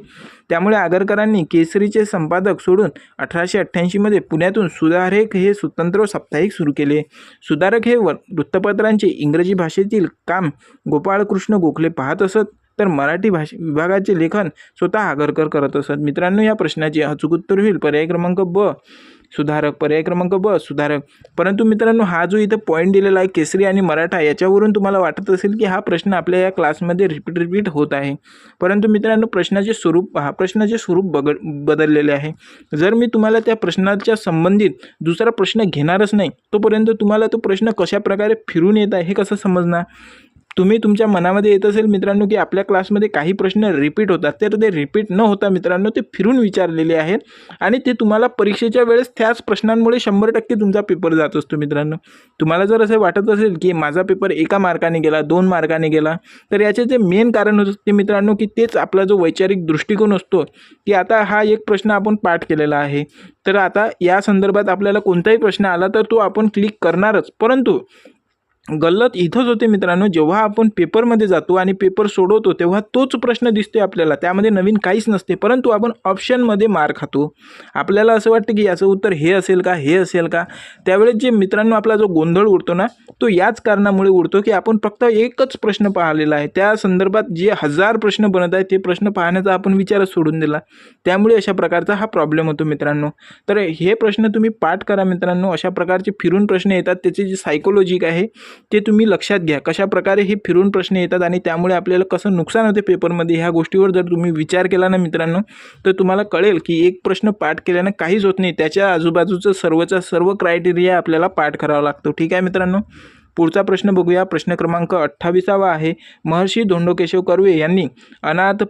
त्यामुळे आगरकरांनी केसरीचे संपादक सोडून 1888 मध्ये पुण्यातून सुधारक हे स्वतंत्र साप्ताहिक सुरू केले. सुधारक हे वृत्तपत्रांचे इंग्रजी भाषेतील काम गोपाळकृष्ण गोखले पाहत असत, तर मराठी विभागाचे लेखन स्वतः आगरकर करत असत. मित्रांनो, या प्रश्नाचे अचूक उत्तर होईल पर्याय क्रमांक ब, सुधारक. पर्याय क्रमांक ब, सुधारक. परंतु मित्रांनो, हा जो इथं पॉईंट दिलेला आहे केसरी आणि मराठा, याच्यावरून तुम्हाला वाटत असेल की हा प्रश्न आपल्या या क्लासमध्ये रिपीट होत आहे, परंतु मित्रांनो प्रश्नाचे स्वरूप बदललेले आहे. जर मी तुम्हाला त्या प्रश्नाच्या संबंधित दुसरा प्रश्न घेणारच नाही, तोपर्यंत तुम्हाला तो प्रश्न कशा प्रकारे फिरून येत आहे हे कसं समजणार? तुम्ही तुमच्या मनामध्ये येत असेल मित्रांनो की आपल्या क्लासमध्ये काही प्रश्न रिपीट होतात, तर ते रिपीट न होता मित्रांनो ते फिरून विचारलेले आहेत आणि ते तुम्हाला परीक्षेच्या वेळेस त्याच प्रश्नांमुळे 100% तुमचा पेपर जात असतो. मित्रांनो, तुम्हाला जर असं वाटत असेल की माझा पेपर 1 मार्काने गेला, 2 मार्काने गेला, तर याचे जे मेन कारण असते मित्रांनो की तेच आपला जो वैचारिक दृष्टिकोन असतो की आता हा एक प्रश्न आपण पाठ केलेला आहे, तर आता या संदर्भात आपल्याला कोणताही प्रश्न आला तर तो आपण क्लिक करणारच. परंतु गल्लत इथंच होते मित्रांनो, जेव्हा आपण पेपरमध्ये जातो आणि पेपर सोडवतो तेव्हा तोच प्रश्न दिसते आपल्याला, त्यामध्ये नवीन काहीच नसते, परंतु आपण ऑप्शनमध्ये मार खातो. आपल्याला असं वाटतं की याचं उत्तर हे असेल का, हे असेल का. त्यावेळेस जे मित्रांनो आपला जो गोंधळ उडतो ना, तो याच कारणामुळे उडतो की आपण फक्त एकच प्रश्न पाहिलेला आहे, त्या संदर्भात जे 1000 प्रश्न बनत आहेत ते प्रश्न पाहण्याचा आपण विचारच सोडून दिला. त्यामुळे अशा प्रकारचा हा प्रॉब्लेम होतो मित्रांनो. तर हे प्रश्न तुम्ही पाठ करा मित्रांनो. अशा प्रकारचे फिरून प्रश्न येतात, त्याचे जे सायकोलॉजिक आहे ते तुम्ही लक्षात घ्या, कशा प्रकारे हे फिरून प्रश्न येतात आणि त्यामुळे आपल्याला कसं नुकसान होते पेपरमध्ये. ह्या गोष्टीवर जर तुम्ही विचार केला ना मित्रांनो, तर तुम्हाला कळेल की एक प्रश्न पाठ केल्यानं काहीच होत नाही, त्याच्या आजूबाजूचं सर्व क्रायटेरिया आपल्याला पाठ करावा लागतो. ठीक आहे मित्रांनो, पुढचा प्रश्न बघूया. प्रश्न क्रमांक 28 आहे. महर्षी धोंडो केशव कर्वे यांनी अनाथ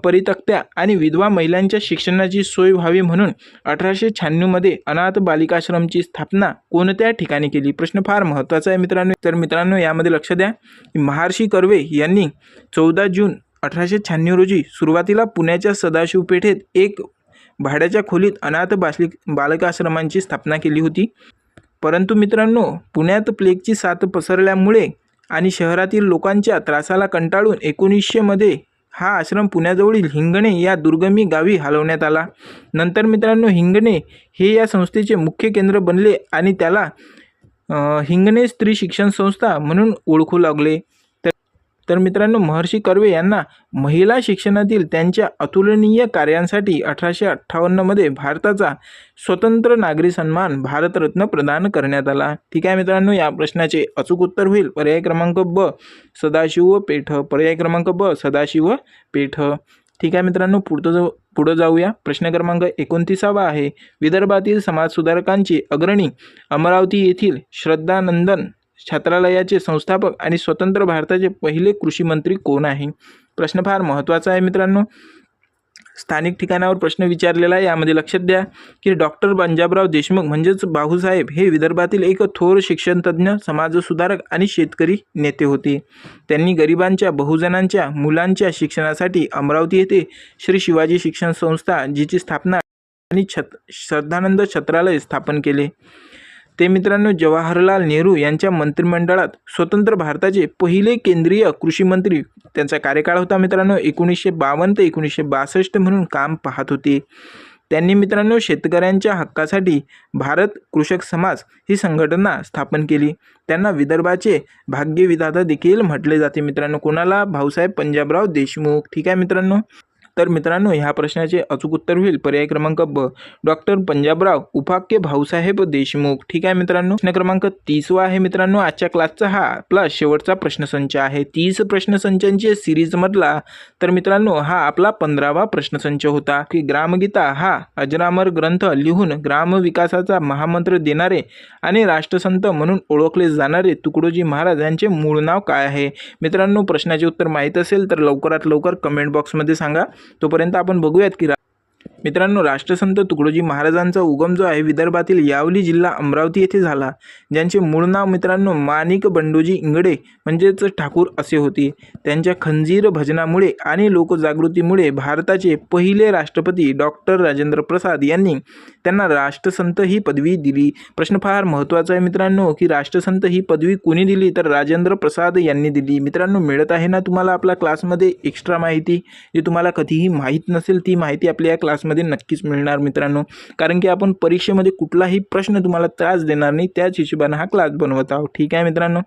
परित्यक्त्या आणि विधवा महिलांच्या शिक्षणाची सोय व्हावी म्हणून 1896 मध्ये अनाथ बालिकाश्रमची स्थापना कोणत्या ठिकाणी केली? प्रश्न फार महत्त्वाचा आहे मित्रांनो. तर मित्रांनो, यामध्ये लक्ष द्या, महर्षी कर्वे यांनी 14 जून 1896 रोजी सुरुवातीला पुण्याच्या सदाशिव पेठेत एक भाड्याच्या खोलीत अनाथ बालिकाश्रमांची स्थापना केली होती. परंतु मित्रांनो, पुण्यात प्लेगची साथ पसरल्यामुळे आणि शहरातील लोकांच्या त्रासाला कंटाळून 1900 मध्ये हा आश्रम पुण्याजवळील हिंगणे या दुर्गमी गावी हलवण्यात आला. नंतर मित्रांनो, हिंगणे हे या संस्थेचे मुख्य केंद्र बनले आणि त्याला हिंगणे स्त्री शिक्षण संस्था म्हणून ओळखू लागले. तर मित्रांनो, महर्षी कर्वे यांना महिला शिक्षणातील त्यांच्या अतुलनीय कार्यांसाठी 1858 मध्ये भारताचा स्वतंत्र नागरी सन्मान भारतरत्न प्रदान करण्यात आला. ठीक आहे मित्रांनो, या प्रश्नाचे अचूक उत्तर होईल पर्याय क्रमांक ब, सदाशिव पेठ. पर्याय क्रमांक ब, सदाशिव पेठ. ठीक आहे मित्रांनो, पुढे जाऊया. प्रश्न क्रमांक 29 आहे. विदर्भातील समाजसुधारकांचे अग्रणी अमरावती येथील श्रद्धानंदन छात्रालयाचे संस्थापक आणि स्वतंत्र भारताचे पहिले कृषी मंत्री कोण आहे? प्रश्न फार महत्त्वाचा आहे मित्रांनो. स्थानिक ठिकाणावर प्रश्न विचारलेला आहे. यामध्ये लक्षात द्या की डॉक्टर पंजाबराव देशमुख म्हणजेच भाऊसाहेब हे विदर्भातील एक थोर शिक्षणतज्ञ, समाजसुधारक आणि शेतकरी नेते होते. त्यांनी गरिबांच्या, बहुजनांच्या मुलांच्या शिक्षणासाठी अमरावती येथे श्री शिवाजी शिक्षण संस्था जिची स्थापना आणि श्रद्धानंद छात्रालय स्थापन केले. ते मित्रांनो जवाहरलाल नेहरू यांच्या मंत्रिमंडळात स्वतंत्र भारताचे पहिले केंद्रीय कृषी मंत्री, त्यांचा कार्यकाळ होता मित्रांनो 1952 ते 1962 म्हणून काम पाहत होते. त्यांनी मित्रांनो शेतकऱ्यांच्या हक्कासाठी भारत कृषक समाज ही संघटना स्थापन केली. त्यांना विदर्भाचे भाग्यविधाता देखील म्हटले जाते मित्रांनो. कोणाला? भाऊसाहेब पंजाबराव देशमुख. ठीक आहे मित्रांनो. तर मित्रांनो, ह्या प्रश्नाचे अचूक उत्तर होईल पर्याय क्रमांक ब, डॉक्टर पंजाबराव उपाख्य भाऊसाहेब देशमुख. ठीक आहे मित्रांनो. प्रश्न क्रमांक 30 आहे मित्रांनो. आजच्या क्लासचा हा आपला शेवटचा प्रश्नसंच आहे. 30 प्रश्नसंचांची सिरीज मधला तर मित्रांनो हा आपला 15वा प्रश्नसंच होता की ग्रामगीता हा अजरामर ग्रंथ लिहून ग्रामविकासाचा महामंत्र देणारे आणि राष्ट्रसंत म्हणून ओळखले जाणारे तुकडोजी महाराज यांचे मूळ नाव काय आहे? मित्रांनो, प्रश्नाचे उत्तर माहीत असेल तर लवकरात लवकर कमेंट बॉक्समध्ये सांगा. तोपर्यंत आपण बघूयात की मित्रांनो राष्ट्रसंत तुकडोजी महाराजांचा उगम जो आहे विदर्भातील यावली जिल्हा अमरावती येथे झाला. ज्यांचे मूळ नाव मित्रांनो माणिक बंडोजी इंगळे म्हणजेच ठाकूर असे होते. त्यांच्या खंजीर भजनामुळे आणि लोकजागृतीमुळे भारताचे पहिले राष्ट्रपती डॉक्टर राजेंद्र प्रसाद यांनी त्यांना राष्ट्रसंत ही पदवी दिली. प्रश्न फार महत्त्वाचा आहे मित्रांनो की राष्ट्रसंत ही पदवी कोणी दिली? तर राजेंद्र प्रसाद यांनी दिली. मित्रांनो, मिळत आहे ना तुम्हाला आपल्या क्लासमध्ये एक्स्ट्रा माहिती, जी तुम्हाला कधीही माहीत नसेल ती माहिती आपल्या या क्लासमध्ये नक्कीच मिळणार मित्रांनो. कारण की आपण परीक्षेमध्ये कुठलाही प्रश्न तुम्हाला त्रास देणार नाही, त्याच हिशोबाने हा क्लास बनवत आहोत. ठीक आहे मित्रांनो.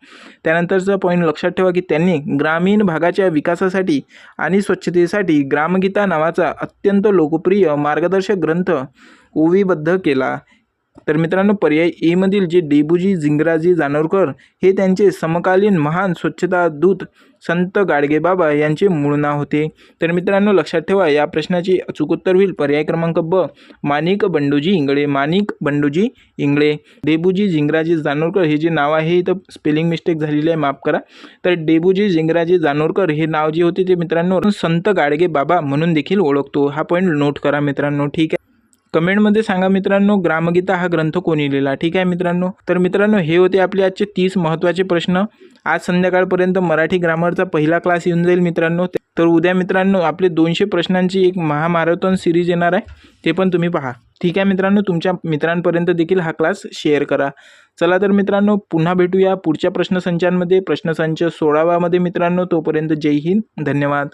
त्यानंतरचा पॉईंट लक्षात ठेवा की त्यांनी ग्रामीण भागाच्या विकासासाठी आणि स्वच्छतेसाठी ग्रामगीता नावाचा अत्यंत लोकप्रिय मार्गदर्शक ग्रंथ ओवीबद्ध केला. तर मित्रांनो, पर्याय ए मधील जे डेबूजी झिंगराजी जानोरकर हे त्यांचे समकालीन महान स्वच्छता दूत संत गाडगेबाबा यांचे मूळ नाव होते. तर मित्रांनो लक्षात ठेवा या प्रश्नाचे अचूक उत्तर होईल पर्याय क्रमांक ब, माणिक बंडोजी इंगळे. माणिक बंडोजी इंगळे. डेबूजी झिंगराजी जानोरकर हे जे नाव आहे तर स्पेलिंग मिस्टेक झालेली आहे, माफ करा. तर डेबूजी झिंगराजी जानोरकर हे नाव जे होते ते मित्रांनो संत गाडगेबाबा म्हणून देखील ओळखतो. हा पॉईंट नोट करा मित्रांनो. ठीक आहे. कमेंटमध्ये सांगा मित्रांनो ग्रामगीता हा ग्रंथ कोणी लिहिला? ठीक आहे मित्रांनो. तर मित्रांनो हे होते आपले आजचे 30 महत्त्वाचे प्रश्न. आज संध्याकाळपर्यंत मराठी ग्रामरचा पहिला क्लास येऊन जाईल मित्रांनो. तर उद्या मित्रांनो आपले 200 प्रश्नांची एक महामॅरेथॉन सिरीज येणार आहे, ते पण तुम्ही पहा. ठीक आहे मित्रांनो. तुमच्या मित्रांपर्यंत देखील हा क्लास शेअर करा. चला तर मित्रांनो पुन्हा भेटूया पुढच्या प्रश्नसंचांमध्ये, प्रश्नसंच 16वा मध्ये मित्रांनो. तोपर्यंत जय हिंद, धन्यवाद.